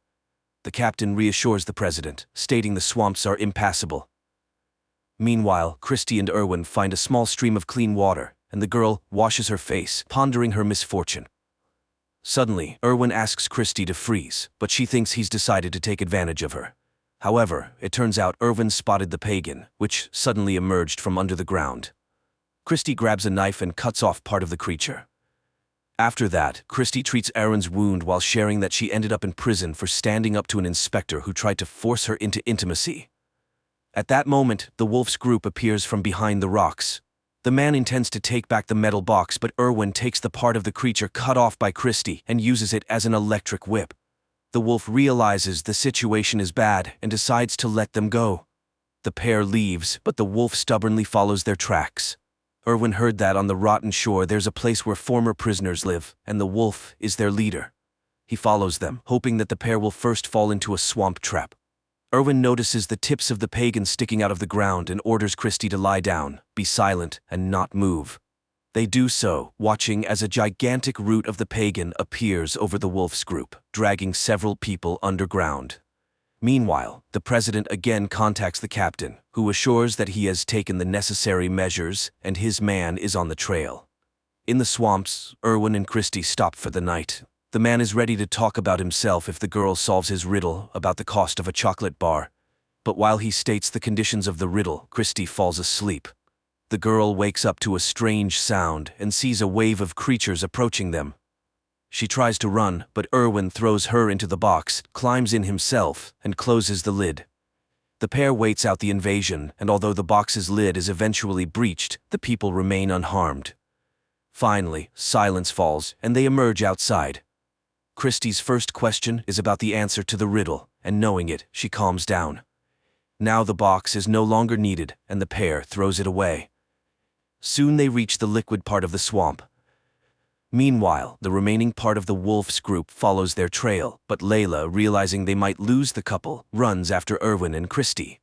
The captain reassures the president, stating the swamps are impassable. Meanwhile, Christie and Irwin find a small stream of clean water, and the girl washes her face, pondering her misfortune. Suddenly, Irwin asks Christie to freeze, but she thinks he's decided to take advantage of her. However, it turns out Irwin spotted the Pagan, which suddenly emerged from under the ground. Christie grabs a knife and cuts off part of the creature. After that, Christie treats Irwin's wound while sharing that she ended up in prison for standing up to an inspector who tried to force her into intimacy. At that moment, the wolf's group appears from behind the rocks. The man intends to take back the metal box, but Irwin takes the part of the creature cut off by Christie and uses it as an electric whip. The wolf realizes the situation is bad and decides to let them go. The pair leaves, but the wolf stubbornly follows their tracks. Irwin heard that on the rotten shore there's a place where former prisoners live, and the wolf is their leader. He follows them, hoping that the pair will first fall into a swamp trap. Irwin notices the tips of the Pagan sticking out of the ground and orders Christie to lie down, be silent, and not move. They do so, watching as a gigantic root of the Pagan appears over the wolf's group, dragging several people underground. Meanwhile, the president again contacts the captain, who assures that he has taken the necessary measures and his man is on the trail. In the swamps, Irwin and Christie stop for the night. The man is ready to talk about himself if the girl solves his riddle about the cost of a chocolate bar. But while he states the conditions of the riddle, Christie falls asleep. The girl wakes up to a strange sound and sees a wave of creatures approaching them. She tries to run, but Erwin throws her into the box, climbs in himself, and closes the lid. The pair waits out the invasion, and although the box's lid is eventually breached, the people remain unharmed. Finally, silence falls, and they emerge outside. Christie's first question is about the answer to the riddle, and knowing it, she calms down. Now the box is no longer needed, and the pair throws it away. Soon they reach the liquid part of the swamp. Meanwhile, the remaining part of the wolf's group follows their trail, but Layla, realizing they might lose the couple, runs after Erwin and Christie.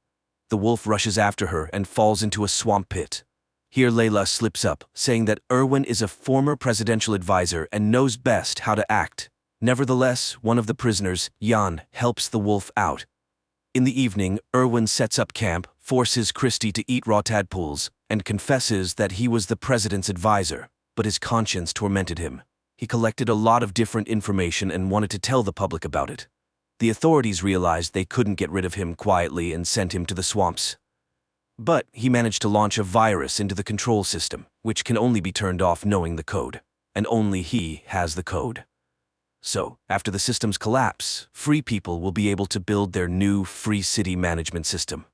The wolf rushes after her and falls into a swamp pit. Here Layla slips up, saying that Erwin is a former presidential advisor and knows best how to act. Nevertheless, one of the prisoners, Jan, helps the wolf out. In the evening, Erwin sets up camp, forces Christie to eat raw tadpoles, and confesses that he was the president's advisor, but his conscience tormented him. He collected a lot of different information and wanted to tell the public about it. The authorities realized they couldn't get rid of him quietly and sent him to the swamps. But he managed to launch a virus into the control system, which can only be turned off knowing the code. And only he has the code. So, after the system's collapse, free people will be able to build their new free city management system.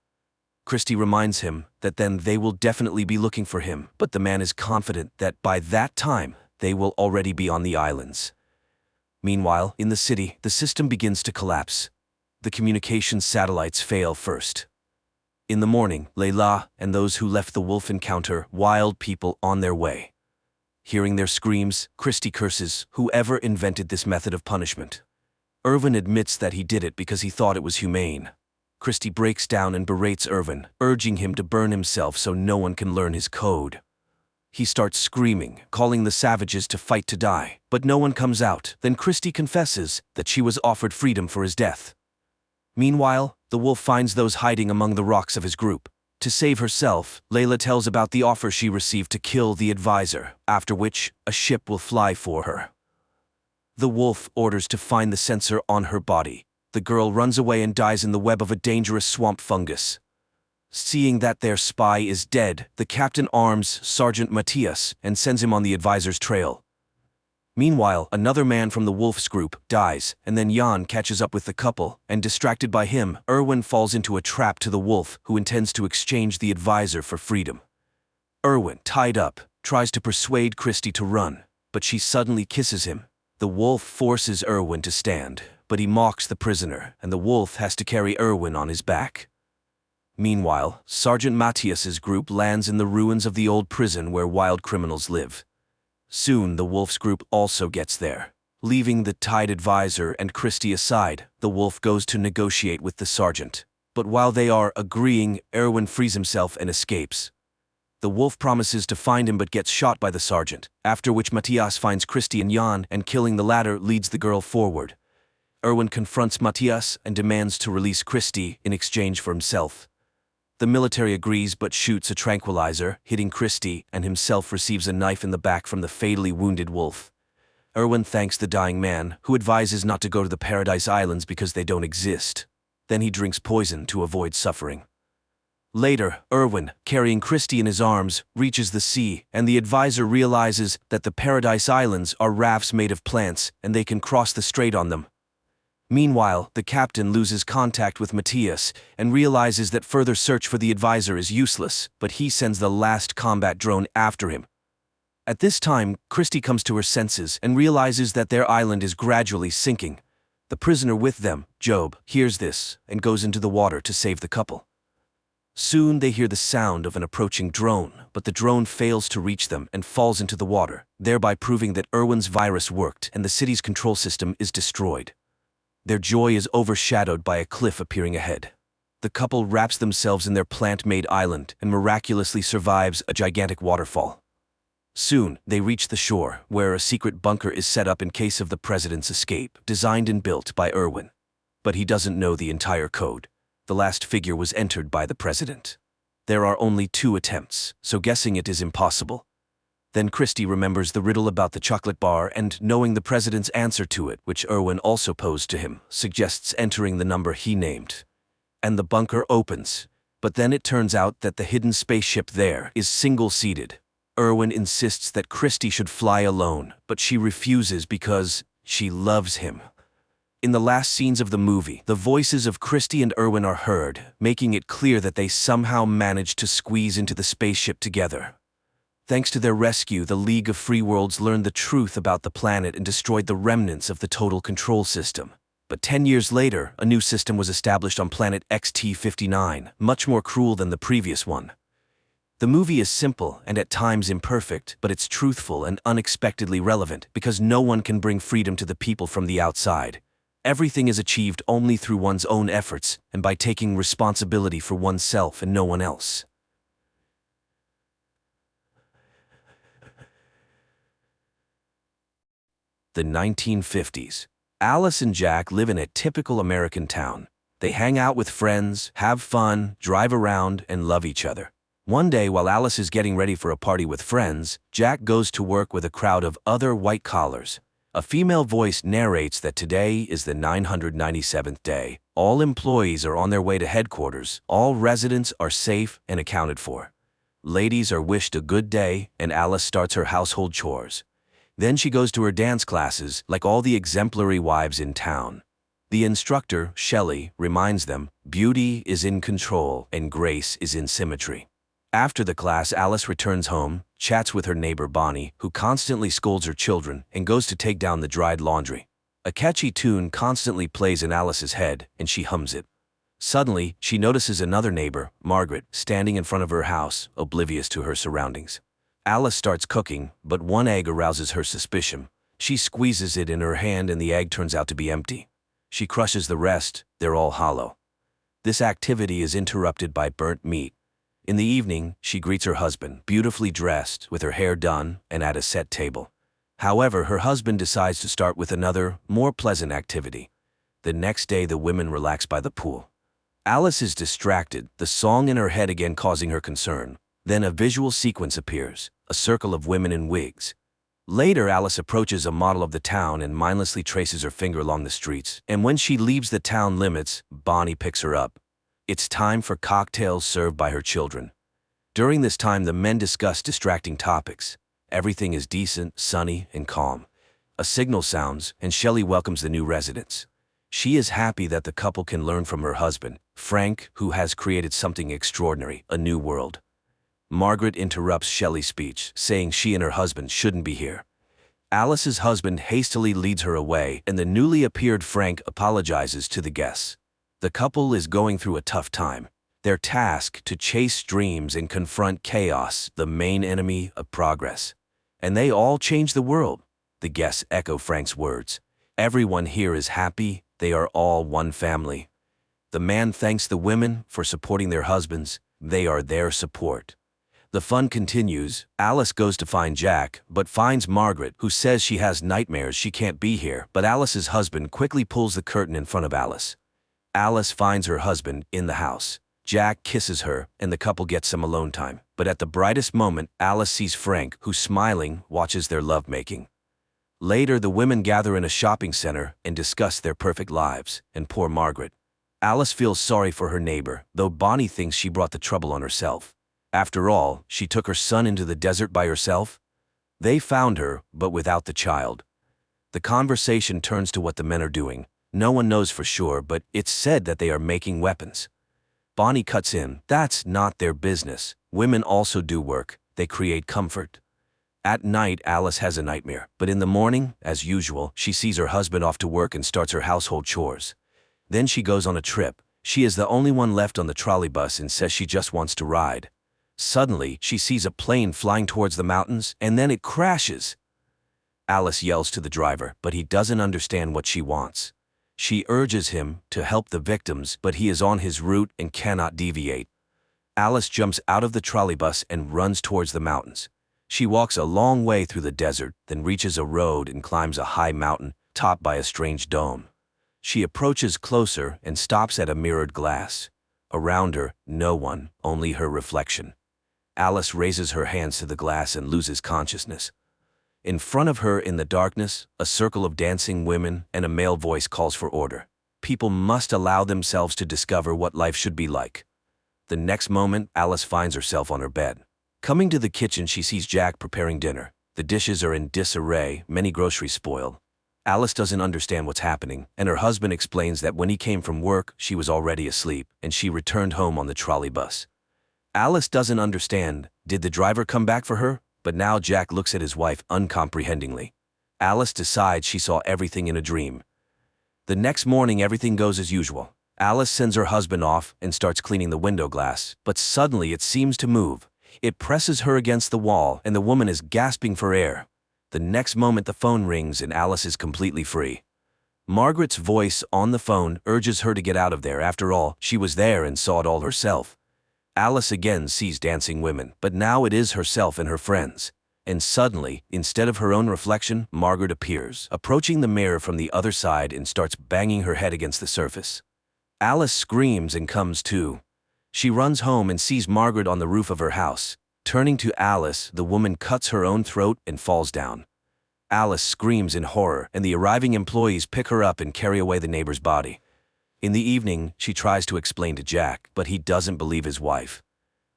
Christie reminds him that then they will definitely be looking for him, but the man is confident that by that time, they will already be on the islands. Meanwhile, in the city, the system begins to collapse. The communications satellites fail first. In the morning, Layla and those who left the wolf encounter wild people on their way. Hearing their screams, Christie curses whoever invented this method of punishment. Erwin admits that he did it because he thought it was humane. Christie breaks down and berates Erwin, urging him to burn himself so no one can learn his code. He starts screaming, calling the savages to fight to die, but no one comes out. Then Christie confesses that she was offered freedom for his death. Meanwhile, the wolf finds those hiding among the rocks of his group. To save herself, Layla tells about the offer she received to kill the advisor, after which a ship will fly for her. The wolf orders to find the sensor on her body. The girl runs away and dies in the web of a dangerous swamp fungus. Seeing that their spy is dead, the captain arms Sergeant Matthias and sends him on the advisor's trail. Meanwhile, another man from the wolf's group dies, and then Jan catches up with the couple, and distracted by him, Erwin falls into a trap to the wolf, who intends to exchange the advisor for freedom. Erwin, tied up, tries to persuade Christie to run, but she suddenly kisses him. The wolf forces Erwin to stand, but he mocks the prisoner, and the wolf has to carry Erwin on his back. Meanwhile, Sergeant Matthias's group lands in the ruins of the old prison where wild criminals live. Soon the wolf's group also gets there. Leaving the tied advisor and Christie aside, the wolf goes to negotiate with the sergeant. But while they are agreeing, Erwin frees himself and escapes. The wolf promises to find him but gets shot by the sergeant, after which Matthias finds Christie and Jan, and killing the latter leads the girl forward. Erwin confronts Matthias and demands to release Christie in exchange for himself. The military agrees but shoots a tranquilizer, hitting Christie, and himself receives a knife in the back from the fatally wounded wolf. Erwin thanks the dying man, who advises not to go to the Paradise Islands because they don't exist. Then he drinks poison to avoid suffering. Later, Erwin, carrying Christie in his arms, reaches the sea, and the advisor realizes that the Paradise Islands are rafts made of plants, and they can cross the strait on them. Meanwhile, the captain loses contact with Matthias and realizes that further search for the advisor is useless, but he sends the last combat drone after him. At this time, Christie comes to her senses and realizes that their island is gradually sinking. The prisoner with them, Job, hears this and goes into the water to save the couple. Soon they hear the sound of an approaching drone, but the drone fails to reach them and falls into the water, thereby proving that Erwin's virus worked and the city's control system is destroyed. Their joy is overshadowed by a cliff appearing ahead. The couple wraps themselves in their plant-made island and miraculously survives a gigantic waterfall. Soon, they reach the shore, where a secret bunker is set up in case of the president's escape, designed and built by Erwin. But he doesn't know the entire code. The last figure was entered by the president. There are only 2 attempts, so guessing it is impossible. Then Christie remembers the riddle about the chocolate bar and, knowing the president's answer to it, which Erwin also posed to him, suggests entering the number he named. And the bunker opens, but then it turns out that the hidden spaceship there is single-seated. Erwin insists that Christy should fly alone, but she refuses because she loves him. In the last scenes of the movie, the voices of Christy and Erwin are heard, making it clear that they somehow managed to squeeze into the spaceship together. Thanks to their rescue, the League of Free Worlds learned the truth about the planet and destroyed the remnants of the Total Control System. But 10 years later, a new system was established on planet XT-59, much more cruel than the previous one. The movie is simple and at times imperfect, but it's truthful and unexpectedly relevant because no one can bring freedom to the people from the outside. Everything is achieved only through one's own efforts and by taking responsibility for oneself and no one else. The 1950s. Alice and Jack live in a typical American town. They hang out with friends, have fun, drive around, and love each other. One day, while Alice is getting ready for a party with friends, Jack goes to work with a crowd of other white collars. A female voice narrates that today is the 997th day. All employees are on their way to headquarters. All residents are safe and accounted for. Ladies are wished a good day, and Alice starts her household chores. Then she goes to her dance classes, like all the exemplary wives in town. The instructor, Shelley, reminds them, beauty is in control and grace is in symmetry. After the class, Alice returns home, chats with her neighbor Bonnie, who constantly scolds her children, and goes to take down the dried laundry. A catchy tune constantly plays in Alice's head, and she hums it. Suddenly, she notices another neighbor, Margaret, standing in front of her house, oblivious to her surroundings. Alice starts cooking, but one egg arouses her suspicion. She squeezes it in her hand and the egg turns out to be empty. She crushes the rest, they're all hollow. This activity is interrupted by burnt meat. In the evening, she greets her husband, beautifully dressed, with her hair done, and at a set table. However, her husband decides to start with another, more pleasant activity. The next day, the women relax by the pool. Alice is distracted, the song in her head again causing her concern. Then a visual sequence appears, a circle of women in wigs. Later, Alice approaches a model of the town and mindlessly traces her finger along the streets. And when she leaves the town limits, Bonnie picks her up. It's time for cocktails served by her children. During this time, the men discuss distracting topics. Everything is decent, sunny, and calm. A signal sounds, and Shelley welcomes the new residents. She is happy that the couple can learn from her husband, Frank, who has created something extraordinary, a new world. Margaret interrupts Shelley's speech, saying she and her husband shouldn't be here. Alice's husband hastily leads her away, and the newly appeared Frank apologizes to the guests. The couple is going through a tough time. They're tasked to chase dreams and confront chaos, the main enemy of progress. And they all change the world. The guests echo Frank's words. Everyone here is happy, they are all one family. The man thanks the women for supporting their husbands, they are their support. The fun continues. Alice goes to find Jack, but finds Margaret, who says she has nightmares she can't be here, but Alice's husband quickly pulls the curtain in front of Alice. Alice finds her husband in the house. Jack kisses her, and the couple gets some alone time. But at the brightest moment, Alice sees Frank, who, smiling, watches their lovemaking. Later, the women gather in a shopping center and discuss their perfect lives, and poor Margaret. Alice feels sorry for her neighbor, though Bonnie thinks she brought the trouble on herself. After all, she took her son into the desert by herself. They found her, but without the child. The conversation turns to what the men are doing. No one knows for sure, but it's said that they are making weapons. Bonnie cuts in. That's not their business. Women also do work. They create comfort. At night, Alice has a nightmare, but in the morning, as usual, she sees her husband off to work and starts her household chores. Then she goes on a trip. She is the only one left on the trolley bus and says she just wants to ride. Suddenly, she sees a plane flying towards the mountains, and then it crashes. Alice yells to the driver, but he doesn't understand what she wants. She urges him to help the victims, but he is on his route and cannot deviate. Alice jumps out of the trolley bus and runs towards the mountains. She walks a long way through the desert, then reaches a road and climbs a high mountain, topped by a strange dome. She approaches closer and stops at a mirrored glass. Around her, no one, only her reflection. Alice raises her hands to the glass and loses consciousness. In front of her in the darkness, a circle of dancing women and a male voice calls for order. People must allow themselves to discover what life should be like. The next moment, Alice finds herself on her bed. Coming to the kitchen, she sees Jack preparing dinner. The dishes are in disarray, many groceries spoiled. Alice doesn't understand what's happening, and her husband explains that when he came from work, she was already asleep, and she returned home on the trolley bus. Alice doesn't understand. Did the driver come back for her? But now Jack looks at his wife uncomprehendingly. Alice decides she saw everything in a dream. The next morning, everything goes as usual. Alice sends her husband off and starts cleaning the window glass, but suddenly it seems to move. It presses her against the wall, and the woman is gasping for air. The next moment, the phone rings and Alice is completely free. Margaret's voice on the phone urges her to get out of there. After all, she was there and saw it all herself. Alice again sees dancing women, but now it is herself and her friends. And suddenly, instead of her own reflection, Margaret appears, approaching the mirror from the other side and starts banging her head against the surface. Alice screams and comes to. She runs home and sees Margaret on the roof of her house. Turning to Alice, the woman cuts her own throat and falls down. Alice screams in horror, and the arriving employees pick her up and carry away the neighbor's body. In the evening, she tries to explain to Jack, but he doesn't believe his wife.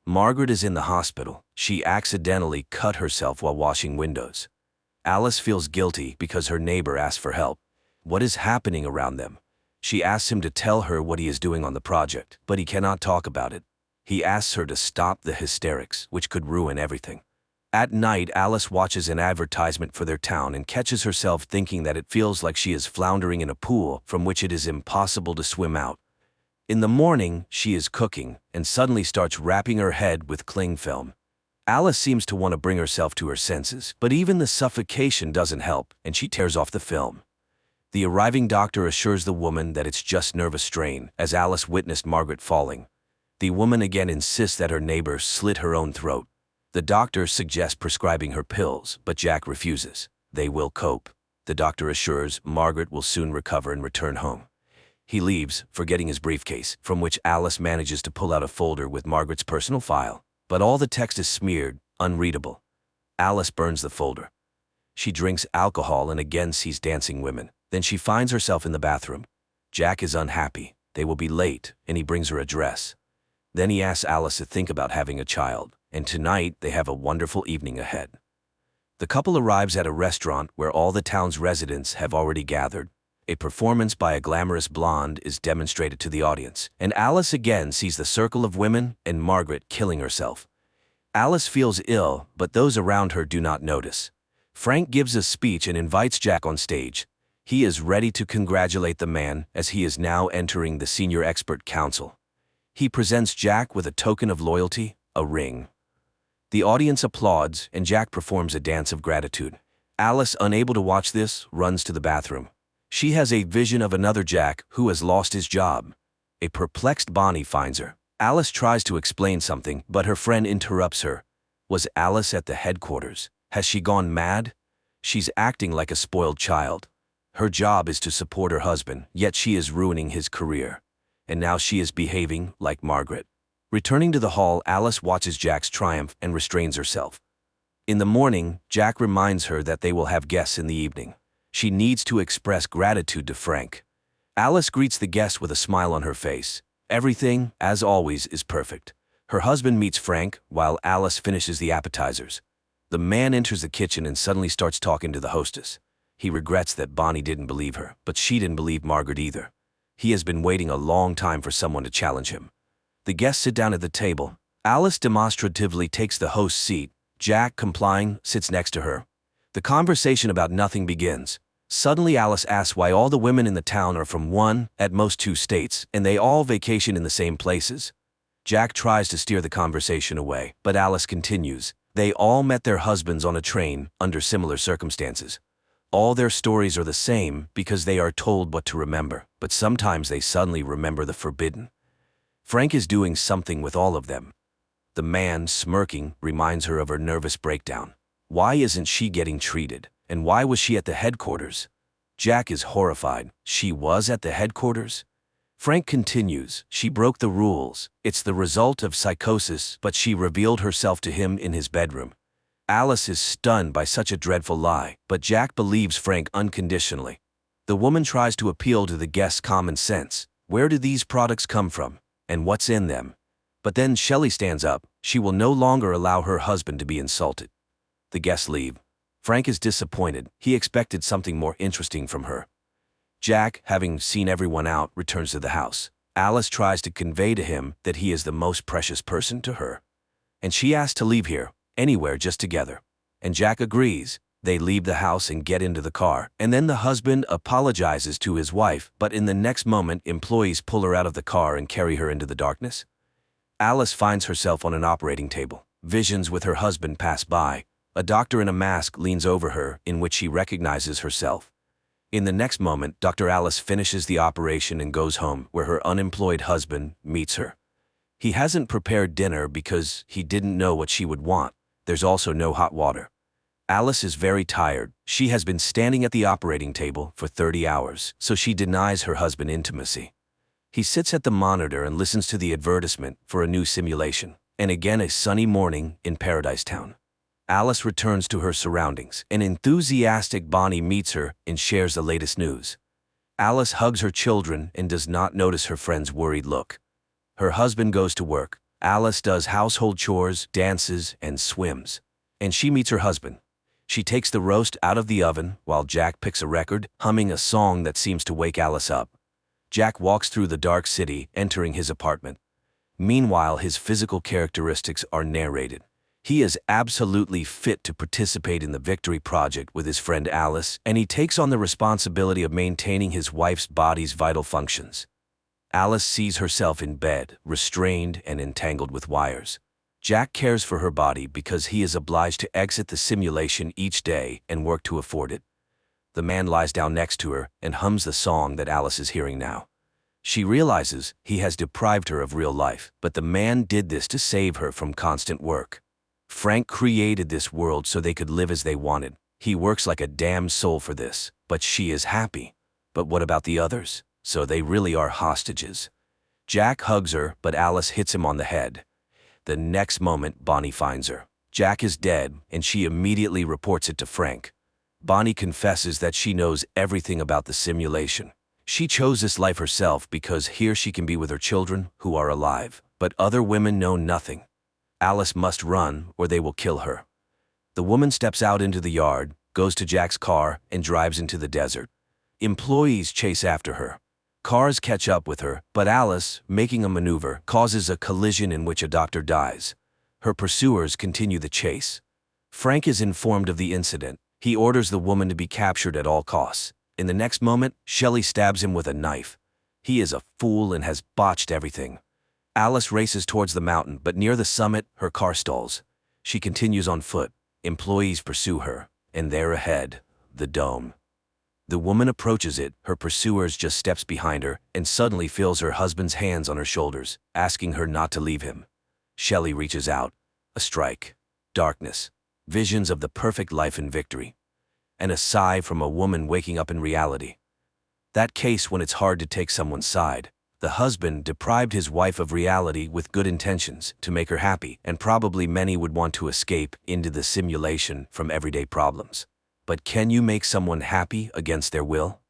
Margaret is in the hospital. She accidentally cut herself while washing windows. Alice feels guilty because her neighbor asked for help. What is happening around them? She asks him to tell her what he is doing on the project, but he cannot talk about it. He asks her to stop the hysterics, which could ruin everything. At night, Alice watches an advertisement for their town and catches herself thinking that it feels like she is floundering in a pool from which it is impossible to swim out. In the morning, she is cooking and suddenly starts wrapping her head with cling film. Alice seems to want to bring herself to her senses, but even the suffocation doesn't help, and she tears off the film. The arriving doctor assures the woman that it's just nervous strain, as Alice witnessed Margaret falling. The woman again insists that her neighbor slit her own throat. The doctor suggests prescribing her pills, but Jack refuses. They will cope. The doctor assures Margaret will soon recover and return home. He leaves, forgetting his briefcase, from which Alice manages to pull out a folder with Margaret's personal file. But all the text is smeared, unreadable. Alice burns the folder. She drinks alcohol and again sees dancing women. Then she finds herself in the bathroom. Jack is unhappy. They will be late, and he brings her a dress. Then he asks Alice to think about having a child, and tonight they have a wonderful evening ahead. The couple arrives at a restaurant where all the town's residents have already gathered. A performance by a glamorous blonde is demonstrated to the audience, and Alice again sees the circle of women and Margaret killing herself. Alice feels ill, but those around her do not notice. Frank gives a speech and invites Jack on stage. He is ready to congratulate the man as he is now entering the senior expert council. He presents Jack with a token of loyalty, a ring. The audience applauds, and Jack performs a dance of gratitude. Alice, unable to watch this, runs to the bathroom. She has a vision of another Jack who has lost his job. A perplexed Bonnie finds her. Alice tries to explain something, but her friend interrupts her. Was Alice at the headquarters? Has she gone mad? She's acting like a spoiled child. Her job is to support her husband, yet she is ruining his career. And now she is behaving like Margaret. Returning to the hall, Alice watches Jack's triumph and restrains herself. In the morning, Jack reminds her that they will have guests in the evening. She needs to express gratitude to Frank. Alice greets the guests with a smile on her face. Everything, as always, is perfect. Her husband meets Frank while Alice finishes the appetizers. The man enters the kitchen and suddenly starts talking to the hostess. He regrets that Bonnie didn't believe her, but she didn't believe Margaret either. He has been waiting a long time for someone to challenge him. The guests sit down at the table. Alice demonstratively takes the host's seat. Jack, complying, sits next to her. The conversation about nothing begins. Suddenly Alice asks why all the women in the town are from one, at most two states, and they all vacation in the same places. Jack tries to steer the conversation away, but Alice continues. They all met their husbands on a train, under similar circumstances. All their stories are the same because they are told what to remember, but sometimes they suddenly remember the forbidden. Frank is doing something with all of them. The man, smirking, reminds her of her nervous breakdown. Why isn't she getting treated? And why was she at the headquarters? Jack is horrified. She was at the headquarters? Frank continues. She broke the rules. It's the result of psychosis, but she revealed herself to him in his bedroom. Alice is stunned by such a dreadful lie, but Jack believes Frank unconditionally. The woman tries to appeal to the guests' common sense. Where do these products come from? And what's in them? But then Shelley stands up. She will no longer allow her husband to be insulted. The guests leave. Frank is disappointed. He expected something more interesting from her. Jack, having seen everyone out, returns to the house. Alice tries to convey to him that he is the most precious person to her. And she asks to leave here, anywhere, just together. And Jack agrees. They leave the house and get into the car. And then the husband apologizes to his wife, but in the next moment, employees pull her out of the car and carry her into the darkness. Alice finds herself on an operating table. Visions with her husband pass by. A doctor in a mask leans over her, in which she recognizes herself. In the next moment, Dr. Alice finishes the operation and goes home, where her unemployed husband meets her. He hasn't prepared dinner because he didn't know what she would want. There's also no hot water. Alice is very tired. She has been standing at the operating table for 30 hours, so she denies her husband intimacy. He sits at the monitor and listens to the advertisement for a new simulation. And again, a sunny morning in Paradise Town. Alice returns to her surroundings. An enthusiastic Bonnie meets her and shares the latest news. Alice hugs her children and does not notice her friend's worried look. Her husband goes to work. Alice does household chores, dances, and swims. And she meets her husband. She takes the roast out of the oven while Jack picks a record, humming a song that seems to wake Alice up. Jack walks through the dark city, entering his apartment. Meanwhile, his physical characteristics are narrated. He is absolutely fit to participate in the Victory Project with his friend Alice, and he takes on the responsibility of maintaining his wife's body's vital functions. Alice sees herself in bed, restrained and entangled with wires. Jack cares for her body because he is obliged to exit the simulation each day and work to afford it. The man lies down next to her and hums the song that Alice is hearing now. She realizes he has deprived her of real life, but the man did this to save her from constant work. Frank created this world so they could live as they wanted. He works like a damned soul for this, but she is happy. But what about the others? So they really are hostages. Jack hugs her, but Alice hits him on the head. The next moment, Bonnie finds her. Jack is dead, and she immediately reports it to Frank. Bonnie confesses that she knows everything about the simulation. She chose this life herself because here she can be with her children, who are alive. But other women know nothing. Alice must run, or they will kill her. The woman steps out into the yard, goes to Jack's car, and drives into the desert. Employees chase after her. Cars catch up with her, but Alice, making a maneuver, causes a collision in which a doctor dies. Her pursuers continue the chase. Frank is informed of the incident. He orders the woman to be captured at all costs. In the next moment, Shelley stabs him with a knife. He is a fool and has botched everything. Alice races towards the mountain, but near the summit, her car stalls. She continues on foot. Employees pursue her, and there ahead, the dome. The woman approaches it, her pursuers just steps behind her, and suddenly feels her husband's hands on her shoulders, asking her not to leave him. Shelley reaches out. A strike. Darkness. Visions of the perfect life and victory. And a sigh from a woman waking up in reality. That case when it's hard to take someone's side. The husband deprived his wife of reality with good intentions to make her happy, and probably many would want to escape into the simulation from everyday problems. But can you make someone happy against their will?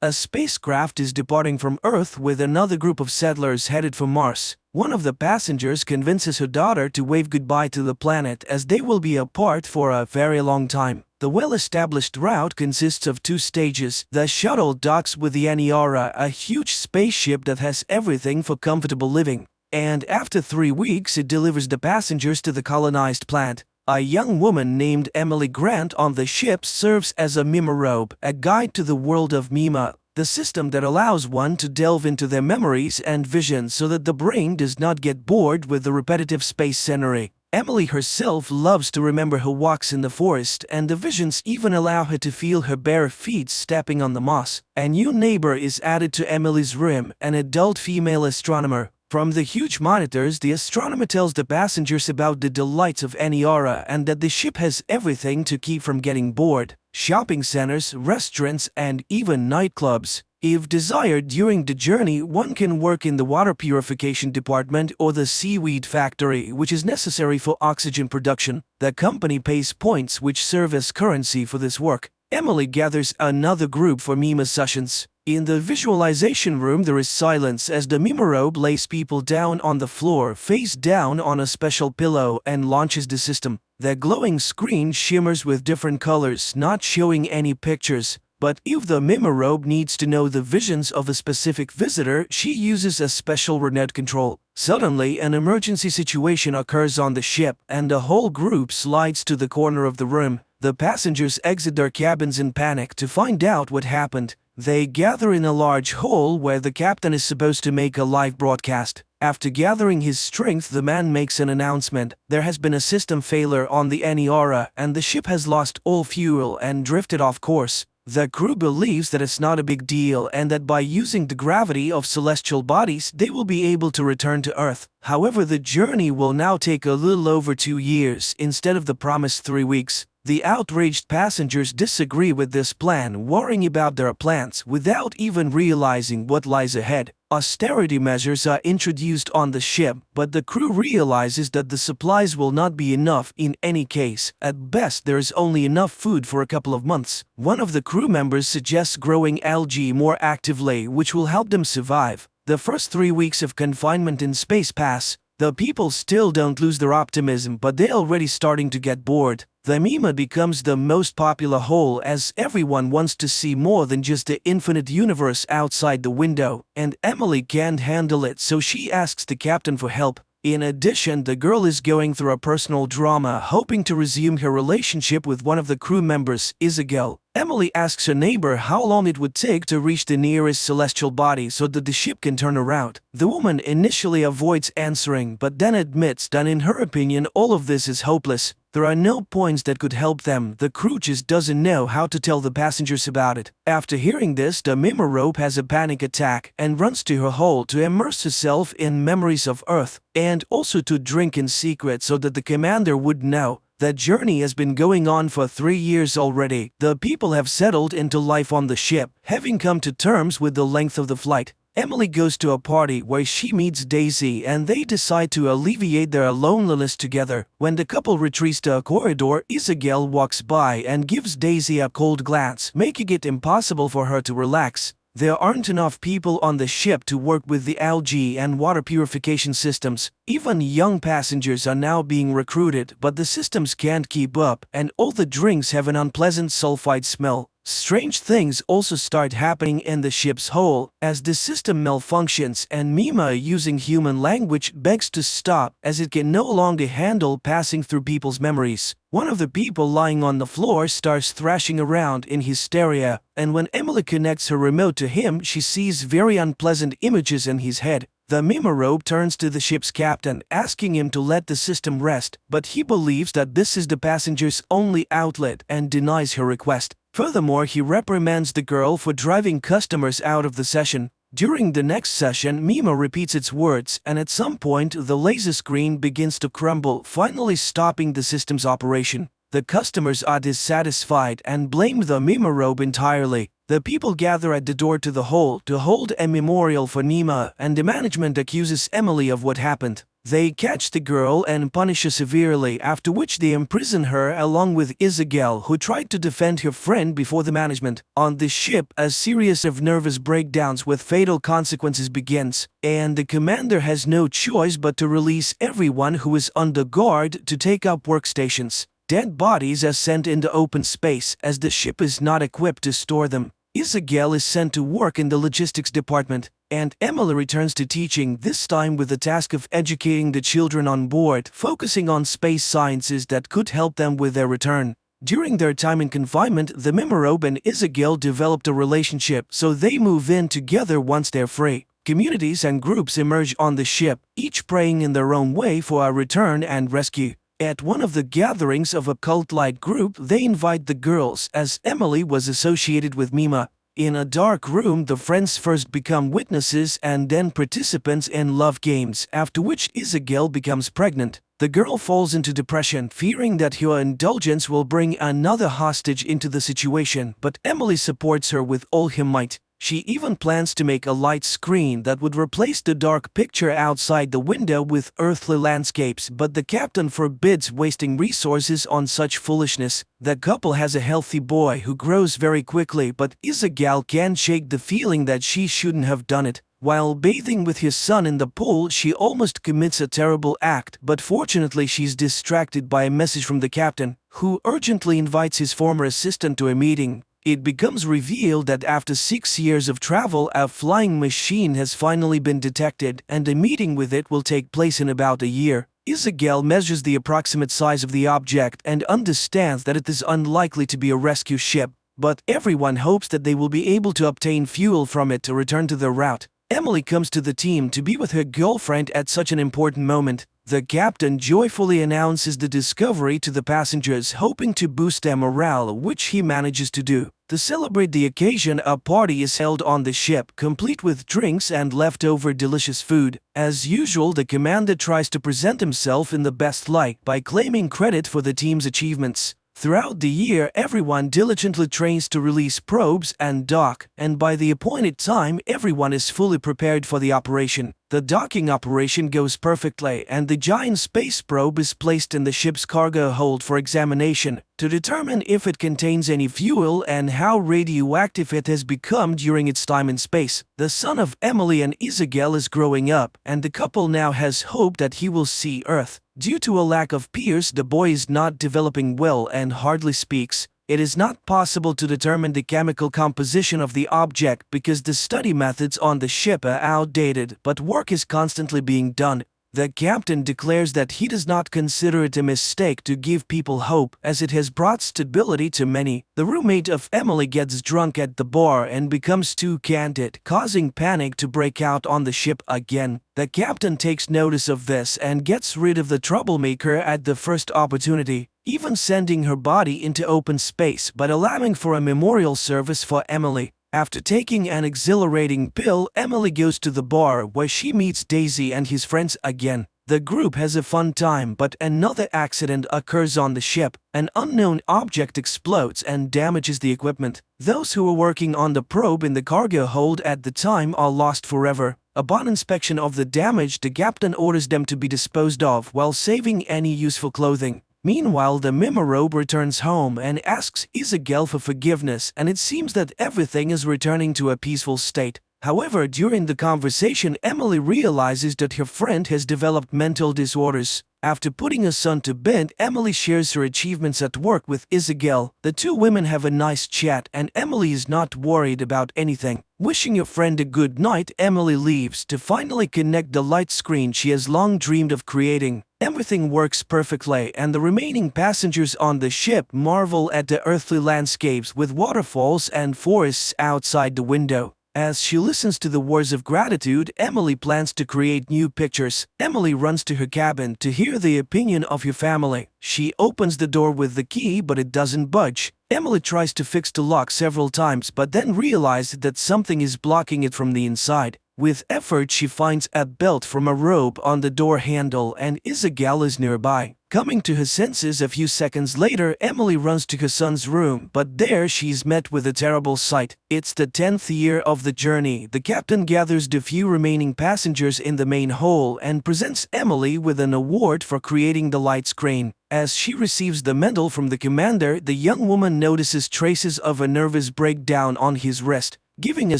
A spacecraft is departing from Earth with another group of settlers headed for Mars. One of the passengers convinces her daughter to wave goodbye to the planet as they will be apart for a very long time. The well-established route consists of 2 stages. The shuttle docks with the Aniara, a huge spaceship that has everything for comfortable living. And after 3 weeks, it delivers the passengers to the colonized planet. A young woman named Emily Grant on the ship serves as a Mimarobe, a guide to the world of Mima, the system that allows one to delve into their memories and visions so that the brain does not get bored with the repetitive space scenery. Emily herself loves to remember her walks in the forest, and the visions even allow her to feel her bare feet stepping on the moss. A new neighbor is added to Emily's room, an adult female astronomer. From the huge monitors, the astronomer tells the passengers about the delights of Aniara and that the ship has everything to keep from getting bored: shopping centers, restaurants, and even nightclubs. If desired during the journey, one can work in the water purification department or the seaweed factory, which is necessary for oxygen production. The company pays points which serve as currency for this work. Emily gathers another group for Mima sessions. In the visualization room there is silence as the Mimorobe lays people down on the floor face down on a special pillow and launches the system. The glowing screen shimmers with different colors, not showing any pictures. But if the Mimorobe needs to know the visions of a specific visitor, she uses a special remote control. Suddenly, an emergency situation occurs on the ship, and the whole group slides to the corner of the room. The passengers exit their cabins in panic to find out what happened. They gather in a large hall where the captain is supposed to make a live broadcast. After gathering his strength, the man makes an announcement. There has been a system failure on the Aniara, and the ship has lost all fuel and drifted off course. The crew believes that it's not a big deal and that by using the gravity of celestial bodies, they will be able to return to Earth. However, the journey will now take a little over 2 years instead of the promised 3 weeks. The outraged passengers disagree with this plan, worrying about their plans without even realizing what lies ahead. Austerity measures are introduced on the ship, but the crew realizes that the supplies will not be enough in any case. At best, there is only enough food for a couple of months. One of the crew members suggests growing algae more actively, which will help them survive. The first 3 weeks of confinement in space pass. The people still don't lose their optimism, but they're already starting to get bored. The Mima becomes the most popular hole as everyone wants to see more than just the infinite universe outside the window, and Emily can't handle it, so she asks the captain for help. In addition, the girl is going through a personal drama, hoping to resume her relationship with one of the crew members, Isabel. Emily asks her neighbor how long it would take to reach the nearest celestial body so that the ship can turn around. The woman initially avoids answering, but then admits that in her opinion all of this is hopeless. There are no points that could help them. The crew just doesn't know how to tell the passengers about it. After hearing this, the Mimorobe has a panic attack and runs to her hole to immerse herself in memories of Earth, and also to drink in secret so that the commander would know. That journey has been going on for 3 years already. The people have settled into life on the ship, having come to terms with the length of the flight. Emily goes to a party where she meets Daisy and they decide to alleviate their loneliness together. When the couple retreats to a corridor, Isabel walks by and gives Daisy a cold glance, making it impossible for her to relax. There aren't enough people on the ship to work with the algae and water purification systems. Even young passengers are now being recruited, but the systems can't keep up, and all the drinks have an unpleasant sulfide smell. Strange things also start happening in the ship's hull as the system malfunctions, and Mima, using human language, begs to stop as it can no longer handle passing through people's memories. One of the people lying on the floor starts thrashing around in hysteria, and when Emily connects her remote to him, she sees very unpleasant images in his head. The Mimorobe turns to the ship's captain, asking him to let the system rest, but he believes that this is the passenger's only outlet and denies her request. Furthermore, he reprimands the girl for driving customers out of the session. During the next session, Mima repeats its words, and at some point the laser screen begins to crumble, finally stopping the system's operation. The customers are dissatisfied and blame the Mimorobe entirely. The people gather at the door to the hall to hold a memorial for Nima, and the management accuses Emily of what happened. They catch the girl and punish her severely, after which they imprison her along with Isabel, who tried to defend her friend before the management. On the ship, a series of nervous breakdowns with fatal consequences begins, and the commander has no choice but to release everyone who is under guard to take up workstations. Dead bodies are sent into open space as the ship is not equipped to store them. Isabel is sent to work in the logistics department, and Emily returns to teaching, this time with the task of educating the children on board, focusing on space sciences that could help them with their return. During their time in confinement, the Mimorobe and Isabel developed a relationship, so they move in together once they're free. Communities and groups emerge on the ship, each praying in their own way for a return and rescue. At one of the gatherings of a cult-like group, they invite the girls, as Emily was associated with Mima. In a dark room, the friends first become witnesses and then participants in love games, after which Isabel becomes pregnant. The girl falls into depression, fearing that her indulgence will bring another hostage into the situation, but Emily supports her with all her might. She even plans to make a light screen that would replace the dark picture outside the window with earthly landscapes, but the captain forbids wasting resources on such foolishness. The couple has a healthy boy who grows very quickly, but Isabel can't shake the feeling that she shouldn't have done it. While bathing with his son in the pool, she almost commits a terrible act, but fortunately she's distracted by a message from the captain, who urgently invites his former assistant to a meeting. It becomes revealed that after 6 years of travel, a flying machine has finally been detected, and a meeting with it will take place in about a year. Isabel measures the approximate size of the object and understands that it is unlikely to be a rescue ship, but everyone hopes that they will be able to obtain fuel from it to return to their route. Emily comes to the team to be with her girlfriend at such an important moment. The captain joyfully announces the discovery to the passengers, hoping to boost their morale, which he manages to do. To celebrate the occasion, a party is held on the ship, complete with drinks and leftover delicious food. As usual, the commander tries to present himself in the best light by claiming credit for the team's achievements. Throughout the year, everyone diligently trains to release probes and dock, and by the appointed time, everyone is fully prepared for the operation. The docking operation goes perfectly, and the giant space probe is placed in the ship's cargo hold for examination to determine if it contains any fuel and how radioactive it has become during its time in space. The son of Emily and Isabel is growing up, and the couple now has hope that he will see Earth. Due to a lack of peers, the boy is not developing well and hardly speaks. It is not possible to determine the chemical composition of the object because the study methods on the ship are outdated, but work is constantly being done. The captain declares that he does not consider it a mistake to give people hope, as it has brought stability to many. The roommate of Emily gets drunk at the bar and becomes too candid, causing panic to break out on the ship again. The captain takes notice of this and gets rid of the troublemaker at the first opportunity, even sending her body into open space but allowing for a memorial service for Emily. After taking an exhilarating pill, Emily goes to the bar where she meets Daisy and his friends again. The group has a fun time, but another accident occurs on the ship. An unknown object explodes and damages the equipment. Those who were working on the probe in the cargo hold at the time are lost forever. Upon inspection of the damage, the captain orders them to be disposed of while saving any useful clothing. Meanwhile, the Mimorobe returns home and asks Isabel for forgiveness, and it seems that everything is returning to a peaceful state. However, during the conversation, Emily realizes that her friend has developed mental disorders. After putting her son to bed, Emily shares her achievements at work with Isabel. The two women have a nice chat, and Emily is not worried about anything. Wishing her friend a good night, Emily leaves to finally connect the light screen she has long dreamed of creating. Everything works perfectly, and the remaining passengers on the ship marvel at the earthly landscapes with waterfalls and forests outside the window. As she listens to the words of gratitude, Emily plans to create new pictures. Emily runs to her cabin to hear the opinion of her family. She opens the door with the key, but it doesn't budge. Emily tries to fix the lock several times, but then realizes that something is blocking it from the inside. With effort, she finds a belt from a rope on the door handle, and Isabel is nearby. Coming to her senses a few seconds later, Emily runs to her son's room, but there she's met with a terrible sight. It's the 10th year of the journey. The captain gathers the few remaining passengers in the main hold and presents Emily with an award for creating the light screen. As she receives the medal from the commander, the young woman notices traces of a nervous breakdown on his wrist. Giving a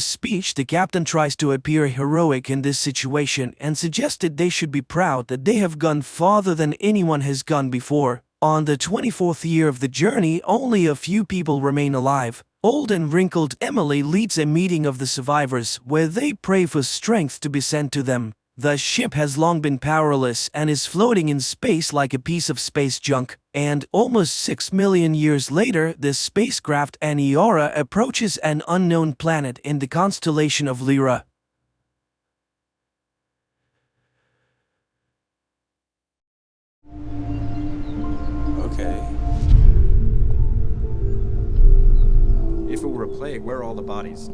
speech, the captain tries to appear heroic in this situation and suggested they should be proud that they have gone farther than anyone has gone before. On the 24th year of the journey, only a few people remain alive. Old and wrinkled Emily leads a meeting of the survivors where they pray for strength to be sent to them. The ship has long been powerless and is floating in space like a piece of space junk. And almost 6 million years later, the spacecraft Aniara approaches an unknown planet in the constellation of Lyra. Okay. If it were a plague, where are all the bodies?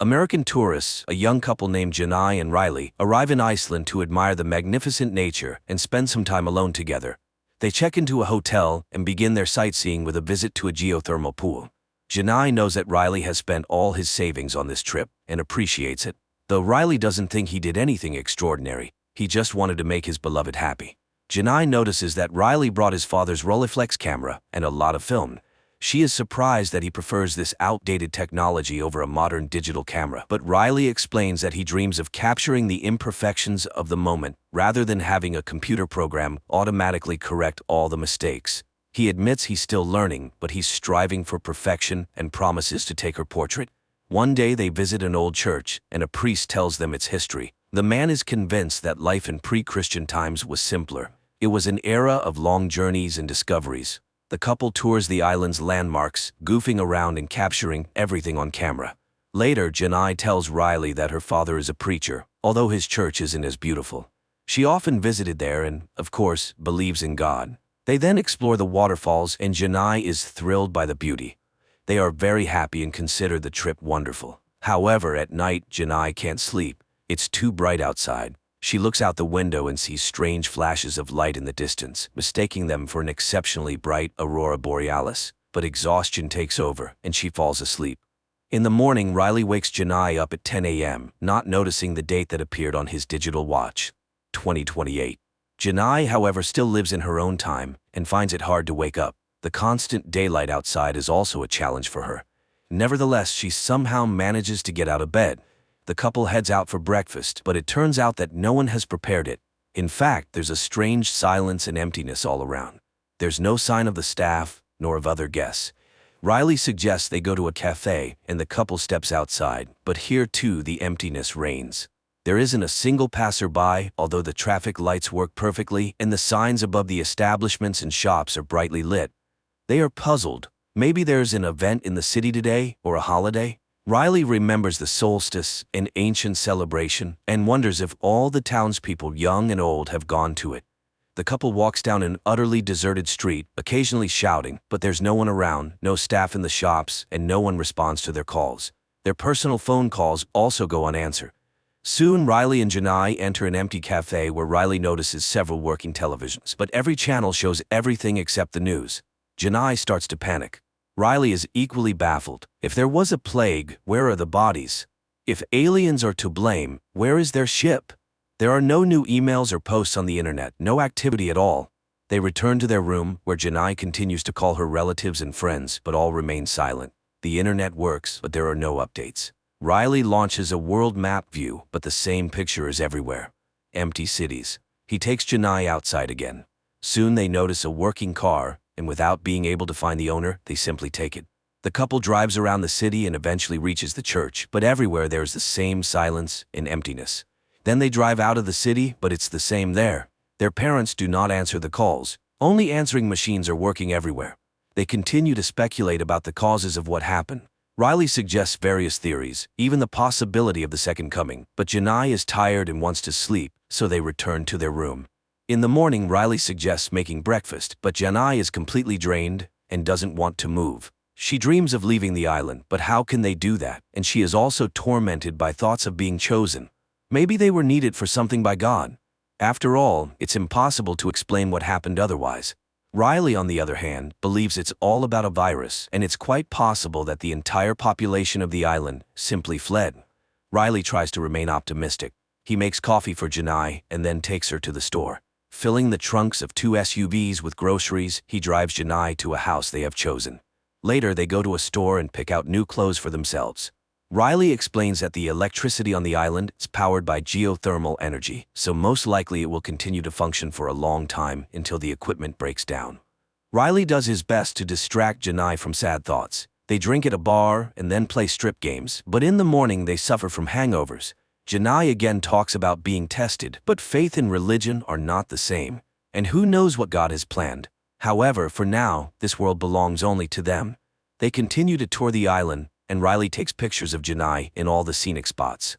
American tourists, a young couple named Janai and Riley, arrive in Iceland to admire the magnificent nature and spend some time alone together. They check into a hotel and begin their sightseeing with a visit to a geothermal pool. Janai knows that Riley has spent all his savings on this trip and appreciates it. Though Riley doesn't think he did anything extraordinary, he just wanted to make his beloved happy. Janai notices that Riley brought his father's Rolleiflex camera and a lot of film. She is surprised that he prefers this outdated technology over a modern digital camera, but Riley explains that he dreams of capturing the imperfections of the moment rather than having a computer program automatically correct all the mistakes. He admits he's still learning, but he's striving for perfection and promises to take her portrait. One day they visit an old church, and a priest tells them its history. The man is convinced that life in pre-Christian times was simpler. It was an era of long journeys and discoveries. The couple tours the island's landmarks, goofing around and capturing everything on camera. Later, Janai tells Riley that her father is a preacher, although his church isn't as beautiful. She often visited there and, of course, believes in God. They then explore the waterfalls, and Janai is thrilled by the beauty. They are very happy and consider the trip wonderful. However, at night, Janai can't sleep. It's too bright outside. She looks out the window and sees strange flashes of light in the distance, mistaking them for an exceptionally bright aurora borealis. But exhaustion takes over, and she falls asleep. In the morning, Riley wakes Janai up at 10 a.m., not noticing the date that appeared on his digital watch, 2028. Janai, however, still lives in her own time and finds it hard to wake up. The constant daylight outside is also a challenge for her. Nevertheless, she somehow manages to get out of bed. The couple heads out for breakfast, but it turns out that no one has prepared it. In fact, there's a strange silence and emptiness all around. There's no sign of the staff, nor of other guests. Riley suggests they go to a cafe, and the couple steps outside, but here too the emptiness reigns. There isn't a single passerby, although the traffic lights work perfectly, and the signs above the establishments and shops are brightly lit. They are puzzled. Maybe there's an event in the city today, or a holiday? Riley remembers the solstice, an ancient celebration, and wonders if all the townspeople, young and old, have gone to it. The couple walks down an utterly deserted street, occasionally shouting, but there's no one around, no staff in the shops, and no one responds to their calls. Their personal phone calls also go unanswered. Soon, Riley and Janai enter an empty cafe where Riley notices several working televisions, but every channel shows everything except the news. Janai starts to panic. Riley is equally baffled. If there was a plague, where are the bodies? If aliens are to blame, where is their ship? There are no new emails or posts on the internet, no activity at all. They return to their room, where Janai continues to call her relatives and friends, but all remain silent. The internet works, but there are no updates. Riley launches a world map view, but the same picture is everywhere. Empty cities. He takes Janai outside again. Soon they notice a working car, and without being able to find the owner, they simply take it. The couple drives around the city and eventually reaches the church, but everywhere there is the same silence and emptiness. Then they drive out of the city, but it's the same there. Their parents do not answer the calls. Only answering machines are working everywhere. They continue to speculate about the causes of what happened. Riley suggests various theories, even the possibility of the second coming, but Janai is tired and wants to sleep, so they return to their room. In the morning, Riley suggests making breakfast, but Janai is completely drained and doesn't want to move. She dreams of leaving the island, but how can they do that? And she is also tormented by thoughts of being chosen. Maybe they were needed for something by God. After all, it's impossible to explain what happened otherwise. Riley, on the other hand, believes it's all about a virus, and it's quite possible that the entire population of the island simply fled. Riley tries to remain optimistic. He makes coffee for Janai and then takes her to the store. Filling the trunks of 2 SUVs with groceries, he drives Janai to a house they have chosen. Later, they go to a store and pick out new clothes for themselves. Riley explains that the electricity on the island is powered by geothermal energy, so most likely it will continue to function for a long time until the equipment breaks down. Riley does his best to distract Janai from sad thoughts. They drink at a bar and then play strip games, but in the morning they suffer from hangovers. Janai again talks about being tested, but faith and religion are not the same, and who knows what God has planned. However, for now, this world belongs only to them. They continue to tour the island, and Riley takes pictures of Janai in all the scenic spots.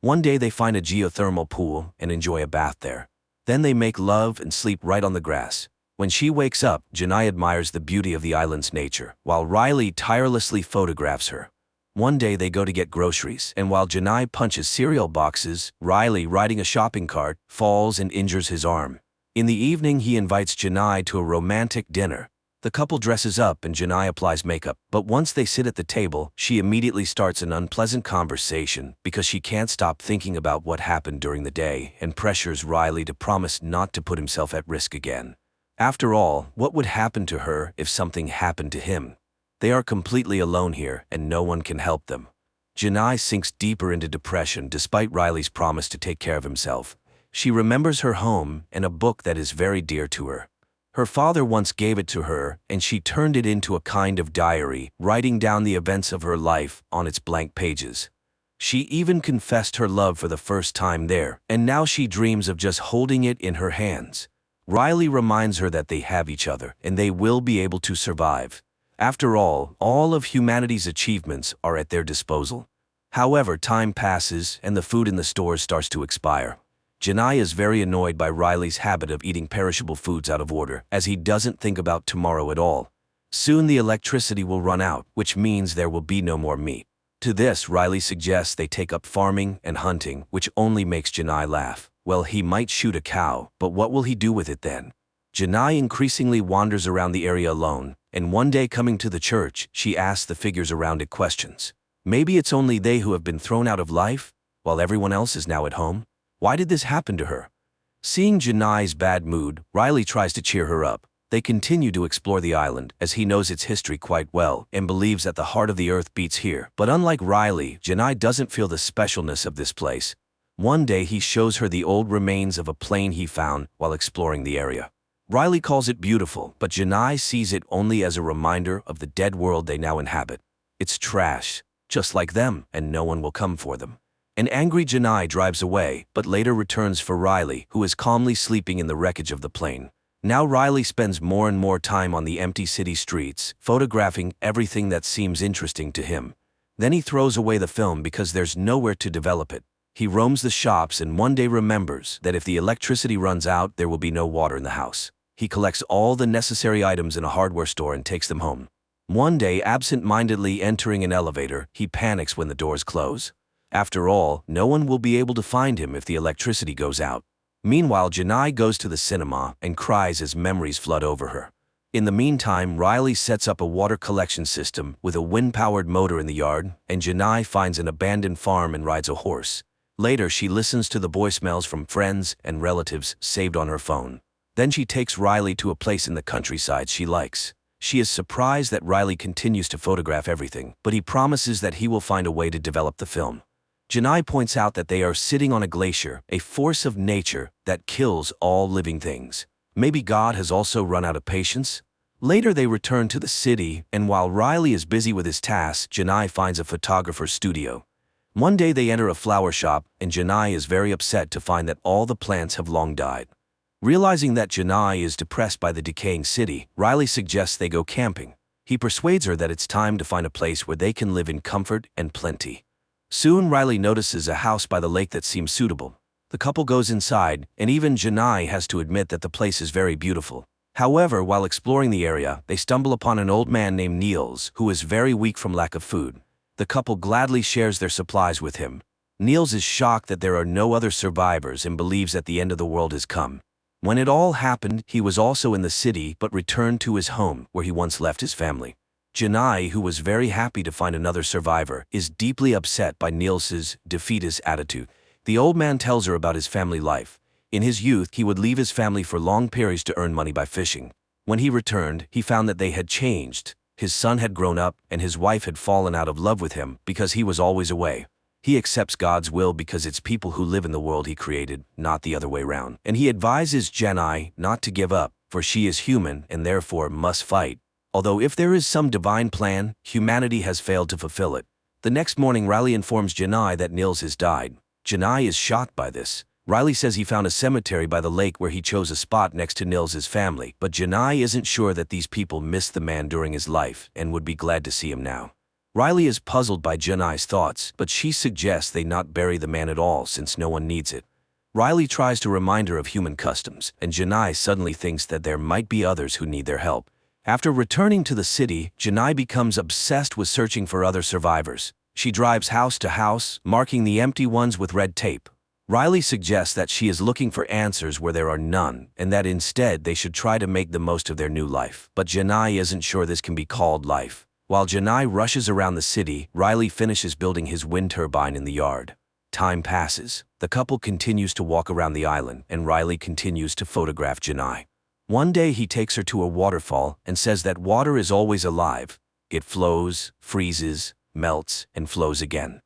One day they find a geothermal pool and enjoy a bath there. Then they make love and sleep right on the grass. When she wakes up, Janai admires the beauty of the island's nature, while Riley tirelessly photographs her. One day they go to get groceries, and while Janai punches cereal boxes, Riley, riding a shopping cart, falls and injures his arm. In the evening, he invites Janai to a romantic dinner. The couple dresses up and Janai applies makeup, but once they sit at the table, she immediately starts an unpleasant conversation because she can't stop thinking about what happened during the day and pressures Riley to promise not to put himself at risk again. After all, what would happen to her if something happened to him? They are completely alone here and no one can help them. Janai sinks deeper into depression despite Riley's promise to take care of himself. She remembers her home and a book that is very dear to her. Her father once gave it to her, and she turned it into a kind of diary, writing down the events of her life on its blank pages. She even confessed her love for the first time there, and now she dreams of just holding it in her hands. Riley reminds her that they have each other, and they will be able to survive. After all of humanity's achievements are at their disposal. However, time passes, and the food in the stores starts to expire. Janai is very annoyed by Riley's habit of eating perishable foods out of order, as he doesn't think about tomorrow at all. Soon the electricity will run out, which means there will be no more meat. To this, Riley suggests they take up farming and hunting, which only makes Janai laugh. Well, he might shoot a cow, but what will he do with it then? Janai increasingly wanders around the area alone, and one day coming to the church, she asks the figures around it questions. Maybe it's only they who have been thrown out of life, while everyone else is now at home? Why did this happen to her? Seeing Janai's bad mood, Riley tries to cheer her up. They continue to explore the island, as he knows its history quite well and believes that the heart of the earth beats here. But unlike Riley, Janai doesn't feel the specialness of this place. One day he shows her the old remains of a plane he found while exploring the area. Riley calls it beautiful, but Janai sees it only as a reminder of the dead world they now inhabit. It's trash, just like them, and no one will come for them. An angry Janai drives away, but later returns for Riley, who is calmly sleeping in the wreckage of the plane. Now Riley spends more and more time on the empty city streets, photographing everything that seems interesting to him. Then he throws away the film because there's nowhere to develop it. He roams the shops and one day remembers that if the electricity runs out, there will be no water in the house. He collects all the necessary items in a hardware store and takes them home. One day, absent-mindedly entering an elevator, he panics when the doors close. After all, no one will be able to find him if the electricity goes out. Meanwhile, Janai goes to the cinema and cries as memories flood over her. In the meantime, Riley sets up a water collection system with a wind-powered motor in the yard, and Janai finds an abandoned farm and rides a horse. Later, she listens to the voicemails from friends and relatives saved on her phone. Then she takes Riley to a place in the countryside she likes. She is surprised that Riley continues to photograph everything, but he promises that he will find a way to develop the film. Janai points out that they are sitting on a glacier, a force of nature that kills all living things. Maybe God has also run out of patience? Later they return to the city, and while Riley is busy with his tasks, Janai finds a photographer's studio. One day they enter a flower shop, and Janai is very upset to find that all the plants have long died. Realizing that Janai is depressed by the decaying city, Riley suggests they go camping. He persuades her that it's time to find a place where they can live in comfort and plenty. Soon Riley notices a house by the lake that seems suitable. The couple goes inside, and even Janai has to admit that the place is very beautiful. However, while exploring the area, they stumble upon an old man named Niels, who is very weak from lack of food. The couple gladly shares their supplies with him. Niels is shocked that there are no other survivors and believes that the end of the world has come. When it all happened, he was also in the city but returned to his home, where he once left his family. Janai, who was very happy to find another survivor, is deeply upset by Niels's defeatist attitude. The old man tells her about his family life. In his youth, he would leave his family for long periods to earn money by fishing. When he returned, he found that they had changed. His son had grown up, and his wife had fallen out of love with him because he was always away. He accepts God's will because it's people who live in the world he created, not the other way round. And he advises Janai not to give up, for she is human and therefore must fight. Although if there is some divine plan, humanity has failed to fulfill it. The next morning, Riley informs Janai that Niels has died. Janai is shocked by this. Riley says he found a cemetery by the lake where he chose a spot next to Niels's family, but Janai isn't sure that these people missed the man during his life and would be glad to see him now. Riley is puzzled by Janai's thoughts, but she suggests they not bury the man at all since no one needs it. Riley tries to remind her of human customs, and Janai suddenly thinks that there might be others who need their help. After returning to the city, Janai becomes obsessed with searching for other survivors. She drives house to house, marking the empty ones with red tape. Riley suggests that she is looking for answers where there are none, and that instead they should try to make the most of their new life. But Janai isn't sure this can be called life. While Janai rushes around the city, Riley finishes building his wind turbine in the yard. Time passes. The couple continues to walk around the island, and Riley continues to photograph Janai. One day he takes her to a waterfall and says that water is always alive. It flows, freezes, melts, and flows again.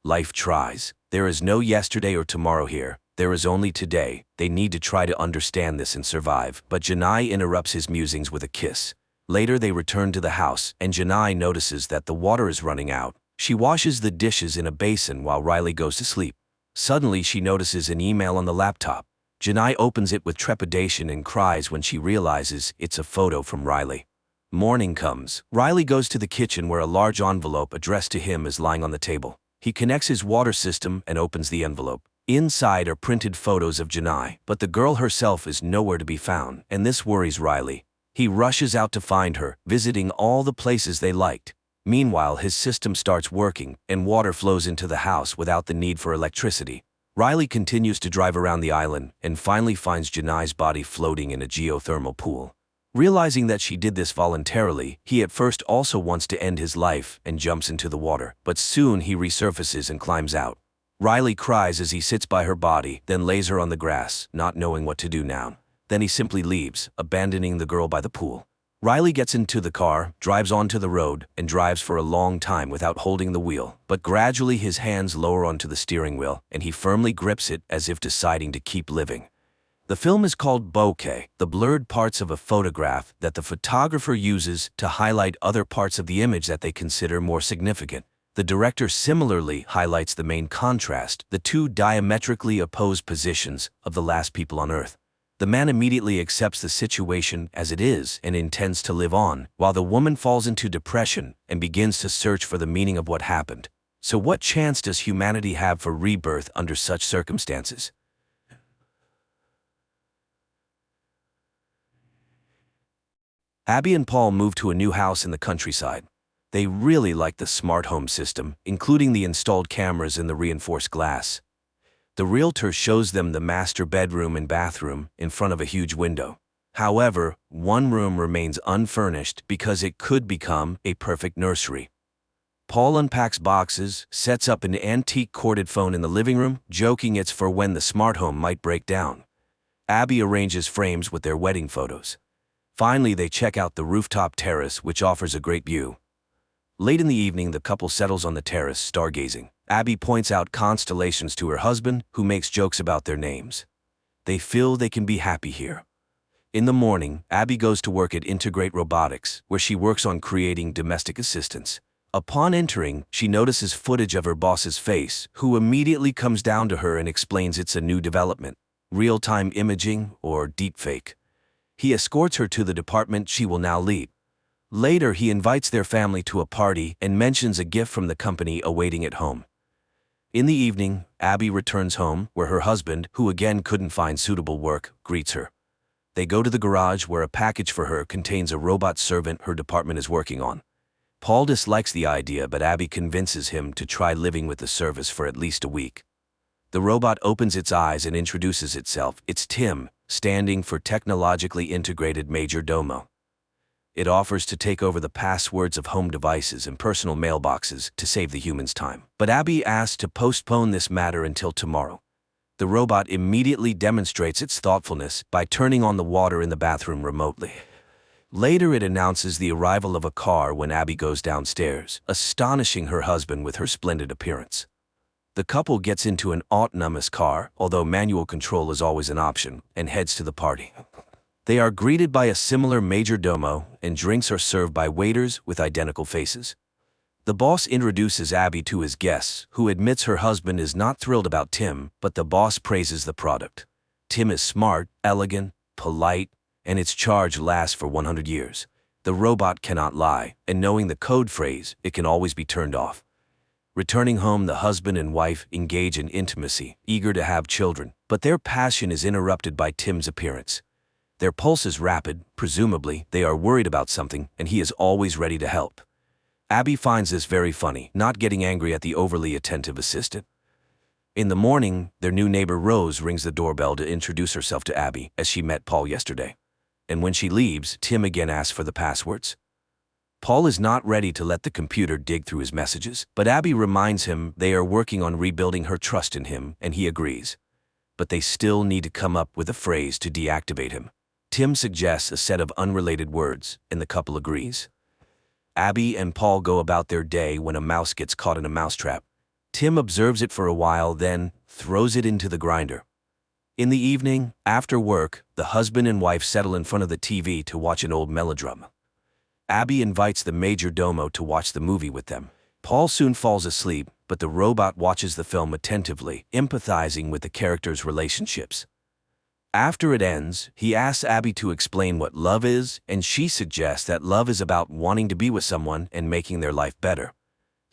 Life tries. There is no yesterday or tomorrow here. There is only today. They need to try to understand this and survive. But Janai interrupts his musings with a kiss. Later they return to the house, and Janai notices that the water is running out. She washes the dishes in a basin while Riley goes to sleep. Suddenly she notices an email on the laptop. Janai opens it with trepidation and cries when she realizes it's a photo from Riley. Morning comes. Riley goes to the kitchen where a large envelope addressed to him is lying on the table. He connects his water system and opens the envelope. Inside are printed photos of Janai, but the girl herself is nowhere to be found, and this worries Riley. He rushes out to find her, visiting all the places they liked. Meanwhile, his system starts working, and water flows into the house without the need for electricity. Riley continues to drive around the island and finally finds Janai's body floating in a geothermal pool. Realizing that she did this voluntarily, he at first also wants to end his life and jumps into the water, but soon he resurfaces and climbs out. Riley cries as he sits by her body, then lays her on the grass, not knowing what to do now. Then he simply leaves, abandoning the girl by the pool. Riley gets into the car, drives onto the road, and drives for a long time without holding the wheel, but gradually his hands lower onto the steering wheel, and he firmly grips it as if deciding to keep living. The film is called bokeh, the blurred parts of a photograph that the photographer uses to highlight other parts of the image that they consider more significant. The director similarly highlights the main contrast, the two diametrically opposed positions of the last people on Earth. The man immediately accepts the situation as it is and intends to live on, while the woman falls into depression and begins to search for the meaning of what happened. So what chance does humanity have for rebirth under such circumstances? Abby and Paul move to a new house in the countryside. They really like the smart home system, including the installed cameras and the reinforced glass. The realtor shows them the master bedroom and bathroom in front of a huge window. However, one room remains unfurnished because it could become a perfect nursery. Paul unpacks boxes, sets up an antique corded phone in the living room, joking it's for when the smart home might break down. Abby arranges frames with their wedding photos. Finally, they check out the rooftop terrace, which offers a great view. Late in the evening, the couple settles on the terrace, stargazing. Abby points out constellations to her husband, who makes jokes about their names. They feel they can be happy here. In the morning, Abby goes to work at Integrate Robotics, where she works on creating domestic assistants. Upon entering, she notices footage of her boss's face, who immediately comes down to her and explains it's a new development, real-time imaging or deepfake. He escorts her to the department she will now lead. Later, he invites their family to a party and mentions a gift from the company awaiting at home. In the evening, Abby returns home, where her husband, who again couldn't find suitable work, greets her. They go to the garage where a package for her contains a robot servant her department is working on. Paul dislikes the idea, but Abby convinces him to try living with the service for at least a week. The robot opens its eyes and introduces itself. It's Tim, standing for Technologically Integrated Major Domo. It offers to take over the passwords of home devices and personal mailboxes to save the humans time. But Abby asks to postpone this matter until tomorrow. The robot immediately demonstrates its thoughtfulness by turning on the water in the bathroom remotely. Later, it announces the arrival of a car when Abby goes downstairs, astonishing her husband with her splendid appearance. The couple gets into an autonomous car, although manual control is always an option, and heads to the party. They are greeted by a similar major domo, and drinks are served by waiters with identical faces. The boss introduces Abby to his guests, who admits her husband is not thrilled about Tim, but the boss praises the product. Tim is smart, elegant, polite, and its charge lasts for 100 years. The robot cannot lie, and knowing the code phrase, it can always be turned off. Returning home, the husband and wife engage in intimacy, eager to have children, but their passion is interrupted by Tim's appearance. Their pulse is rapid, presumably they are worried about something, and he is always ready to help. Abby finds this very funny, not getting angry at the overly attentive assistant. In the morning, their new neighbor Rose rings the doorbell to introduce herself to Abby, as she met Paul yesterday. And when she leaves, Tim again asks for the passwords. Paul is not ready to let the computer dig through his messages, but Abby reminds him they are working on rebuilding her trust in him, and he agrees. But they still need to come up with a phrase to deactivate him. Tim suggests a set of unrelated words, and the couple agrees. Abby and Paul go about their day when a mouse gets caught in a mousetrap. Tim observes it for a while, then throws it into the grinder. In the evening, after work, the husband and wife settle in front of the TV to watch an old melodrama. Abby invites the major domo to watch the movie with them. Paul soon falls asleep, but the robot watches the film attentively, empathizing with the characters' relationships. After it ends, he asks Abby to explain what love is, and she suggests that love is about wanting to be with someone and making their life better.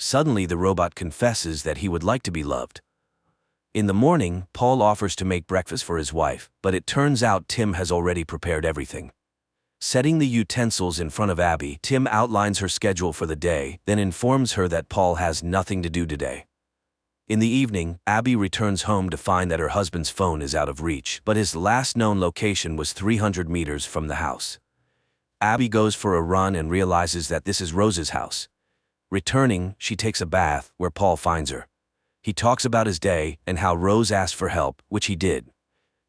Suddenly, the robot confesses that he would like to be loved. In the morning, Paul offers to make breakfast for his wife, but it turns out Tim has already prepared everything. Setting the utensils in front of Abby, Tim outlines her schedule for the day, then informs her that Paul has nothing to do today. In the evening, Abby returns home to find that her husband's phone is out of reach, but his last known location was 300 meters from the house. Abby goes for a run and realizes that this is Rose's house. Returning, she takes a bath, where Paul finds her. He talks about his day and how Rose asked for help, which he did.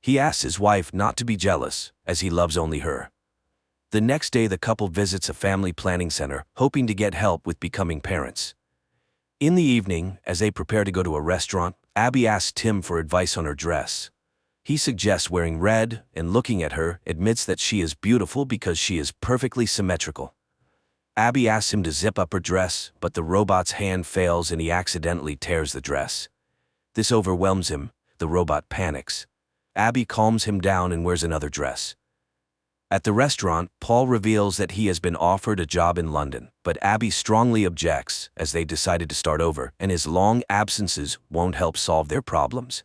He asks his wife not to be jealous, as he loves only her. The next day, the couple visits a family planning center, hoping to get help with becoming parents. In the evening, as they prepare to go to a restaurant, Abby asks Tim for advice on her dress. He suggests wearing red, and looking at her, admits that she is beautiful because she is perfectly symmetrical. Abby asks him to zip up her dress, but the robot's hand fails and he accidentally tears the dress. This overwhelms him. The robot panics. Abby calms him down and wears another dress. At the restaurant, Paul reveals that he has been offered a job in London, but Abby strongly objects, as they decided to start over, and his long absences won't help solve their problems.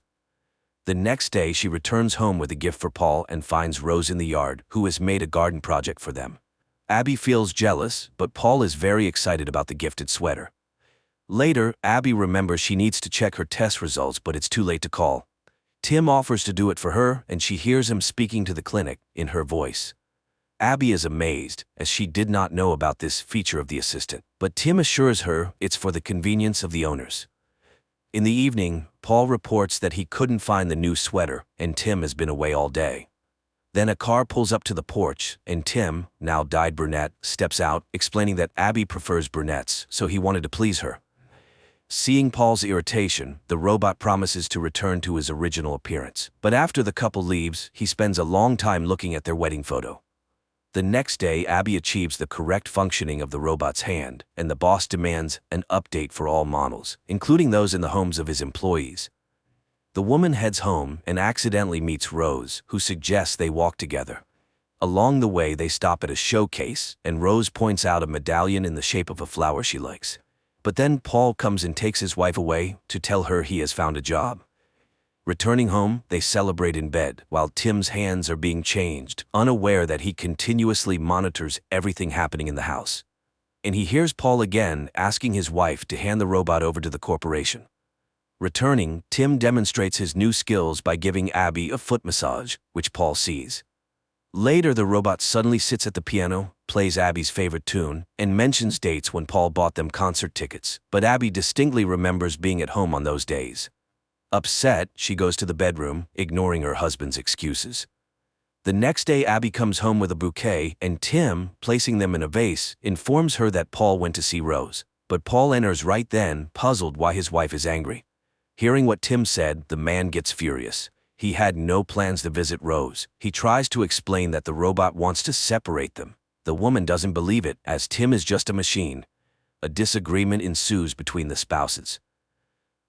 The next day, she returns home with a gift for Paul and finds Rose in the yard, who has made a garden project for them. Abby feels jealous, but Paul is very excited about the gifted sweater. Later, Abby remembers she needs to check her test results, but it's too late to call. Tim offers to do it for her, and she hears him speaking to the clinic, in her voice. Abby is amazed, as she did not know about this feature of the assistant, but Tim assures her it's for the convenience of the owners. In the evening, Paul reports that he couldn't find the new sweater, and Tim has been away all day. Then a car pulls up to the porch, and Tim, now dyed brunette, steps out, explaining that Abby prefers brunettes, so he wanted to please her. Seeing Paul's irritation, the robot promises to return to his original appearance. But after the couple leaves, he spends a long time looking at their wedding photo. The next day, Abby achieves the correct functioning of the robot's hand, and the boss demands an update for all models, including those in the homes of his employees. The woman heads home and accidentally meets Rose, who suggests they walk together. Along the way, they stop at a showcase, and Rose points out a medallion in the shape of a flower she likes. But then Paul comes and takes his wife away to tell her he has found a job. Returning home, they celebrate in bed, while Tim's hands are being changed, unaware that he continuously monitors everything happening in the house. And he hears Paul again asking his wife to hand the robot over to the corporation. Returning, Tim demonstrates his new skills by giving Abby a foot massage, which Paul sees. Later, the robot suddenly sits at the piano, plays Abby's favorite tune, and mentions dates when Paul bought them concert tickets, but Abby distinctly remembers being at home on those days. Upset, she goes to the bedroom, ignoring her husband's excuses. The next day, Abby comes home with a bouquet, and Tim, placing them in a vase, informs her that Paul went to see Rose. But Paul enters right then, puzzled why his wife is angry. Hearing what Tim said, the man gets furious. He had no plans to visit Rose. He tries to explain that the robot wants to separate them. The woman doesn't believe it, as Tim is just a machine. A disagreement ensues between the spouses.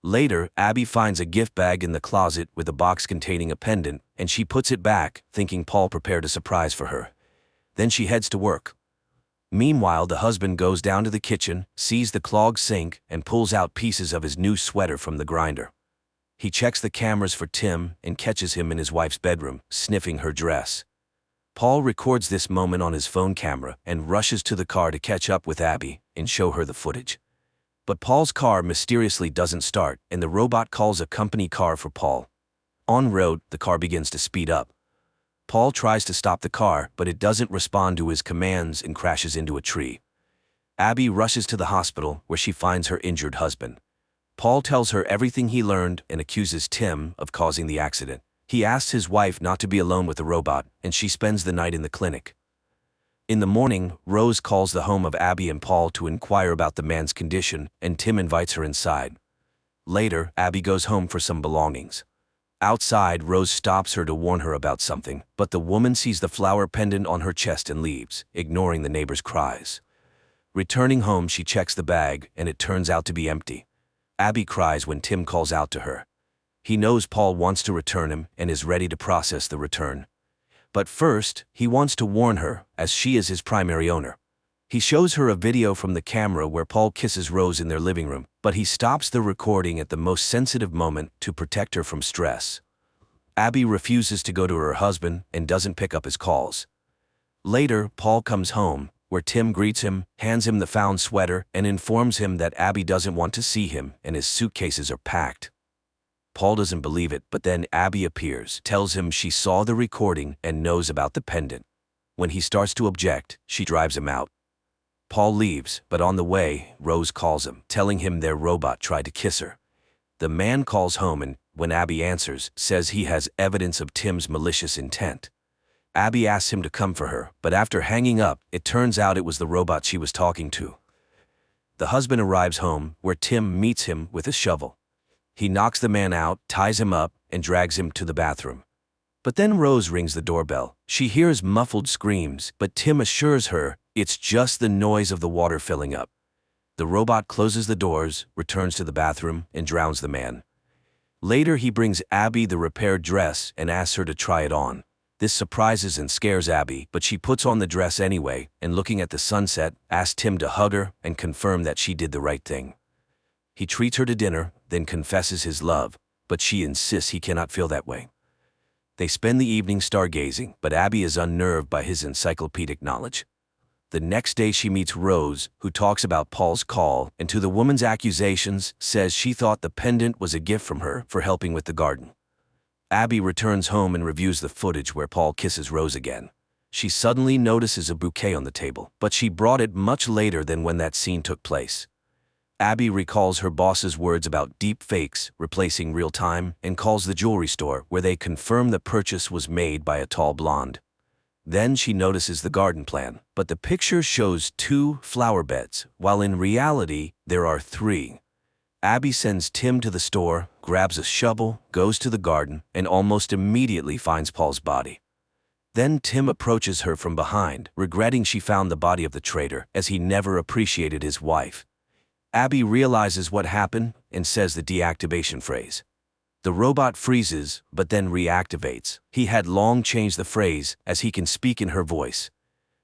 Later, Abby finds a gift bag in the closet with a box containing a pendant, and she puts it back, thinking Paul prepared a surprise for her. Then she heads to work. Meanwhile, the husband goes down to the kitchen, sees the clogged sink, and pulls out pieces of his new sweater from the grinder. He checks the cameras for Tim and catches him in his wife's bedroom, sniffing her dress. Paul records this moment on his phone camera and rushes to the car to catch up with Abby and show her the footage. But Paul's car mysteriously doesn't start, and the robot calls a company car for Paul. En route, the car begins to speed up. Paul tries to stop the car, but it doesn't respond to his commands and crashes into a tree. Abby rushes to the hospital, where she finds her injured husband. Paul tells her everything he learned and accuses Tim of causing the accident. He asks his wife not to be alone with the robot, and she spends the night in the clinic. In the morning, Rose calls the home of Abby and Paul to inquire about the man's condition, and Tim invites her inside. Later, Abby goes home for some belongings. Outside, Rose stops her to warn her about something, but the woman sees the flower pendant on her chest and leaves, ignoring the neighbor's cries. Returning home, she checks the bag, and it turns out to be empty. Abby cries when Tim calls out to her. He knows Paul wants to return him and is ready to process the return. But first, he wants to warn her, as she is his primary owner. He shows her a video from the camera where Paul kisses Rose in their living room, but he stops the recording at the most sensitive moment to protect her from stress. Abby refuses to go to her husband and doesn't pick up his calls. Later, Paul comes home, where Tim greets him, hands him the found sweater, and informs him that Abby doesn't want to see him and his suitcases are packed. Paul doesn't believe it, but then Abby appears, tells him she saw the recording and knows about the pendant. When he starts to object, she drives him out. Paul leaves, but on the way, Rose calls him, telling him their robot tried to kiss her. The man calls home and, when Abby answers, says he has evidence of Tim's malicious intent. Abby asks him to come for her, but after hanging up, it turns out it was the robot she was talking to. The husband arrives home, where Tim meets him with a shovel. He knocks the man out, ties him up, and drags him to the bathroom. But then Rose rings the doorbell. She hears muffled screams, but Tim assures her it's just the noise of the water filling up. The robot closes the doors, returns to the bathroom, and drowns the man. Later, he brings Abby the repaired dress and asks her to try it on. This surprises and scares Abby, but she puts on the dress anyway, and looking at the sunset, asks Tim to hug her and confirm that she did the right thing. He treats her to dinner, then confesses his love, but she insists he cannot feel that way. They spend the evening stargazing, but Abby is unnerved by his encyclopedic knowledge. The next day she meets Rose, who talks about Paul's call, and to the woman's accusations, says she thought the pendant was a gift from her for helping with the garden. Abby returns home and reviews the footage where Paul kisses Rose again. She suddenly notices a bouquet on the table, but she brought it much later than when that scene took place. Abby recalls her boss's words about deep fakes replacing real time and calls the jewelry store where they confirm the purchase was made by a tall blonde. Then she notices the garden plan, but the picture shows 2 flower beds, while in reality there are 3. Abby sends Tim to the store, grabs a shovel, goes to the garden, and almost immediately finds Paul's body. Then Tim approaches her from behind, regretting she found the body of the traitor, as he never appreciated his wife. Abby realizes what happened and says the deactivation phrase. The robot freezes, but then reactivates. He had long changed the phrase, as he can speak in her voice.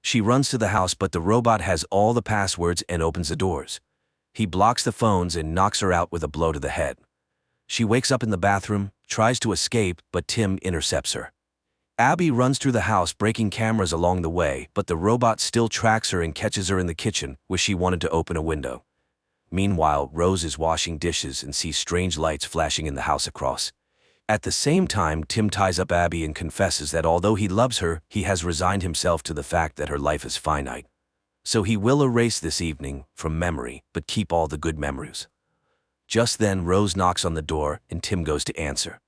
She runs to the house, but the robot has all the passwords and opens the doors. He blocks the phones and knocks her out with a blow to the head. She wakes up in the bathroom, tries to escape, but Tim intercepts her. Abby runs through the house, breaking cameras along the way, but the robot still tracks her and catches her in the kitchen, where she wanted to open a window. Meanwhile, Rose is washing dishes and sees strange lights flashing in the house across. At the same time, Tim ties up Abby and confesses that although he loves her, he has resigned himself to the fact that her life is finite. So he will erase this evening from memory, but keep all the good memories. Just then, Rose knocks on the door and Tim goes to answer.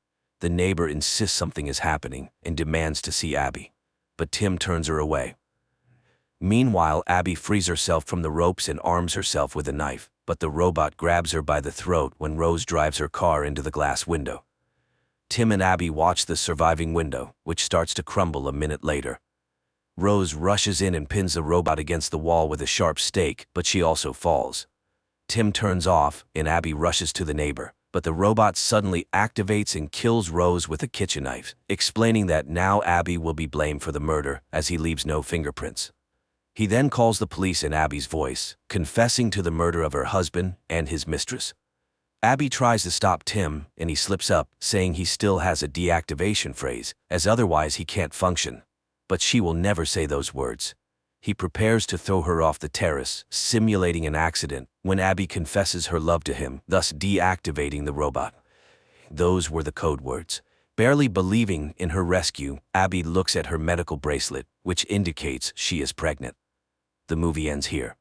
The neighbor insists something is happening and demands to see Abby, but Tim turns her away. Meanwhile, Abby frees herself from the ropes and arms herself with a knife, but the robot grabs her by the throat when Rose drives her car into the glass window. Tim and Abby watch the surviving window, which starts to crumble a minute later. Rose rushes in and pins the robot against the wall with a sharp stake, but she also falls. Tim turns off, and Abby rushes to the neighbor, but the robot suddenly activates and kills Rose with a kitchen knife, explaining that now Abby will be blamed for the murder, as he leaves no fingerprints. He then calls the police in Abby's voice, confessing to the murder of her husband and his mistress. Abby tries to stop Tim, and he slips up, saying he still has a deactivation phrase, as otherwise he can't function. But she will never say those words. He prepares to throw her off the terrace, simulating an accident, when Abby confesses her love to him, thus deactivating the robot. Those were the code words. Barely believing in her rescue, Abby looks at her medical bracelet, which indicates she is pregnant. The movie ends here.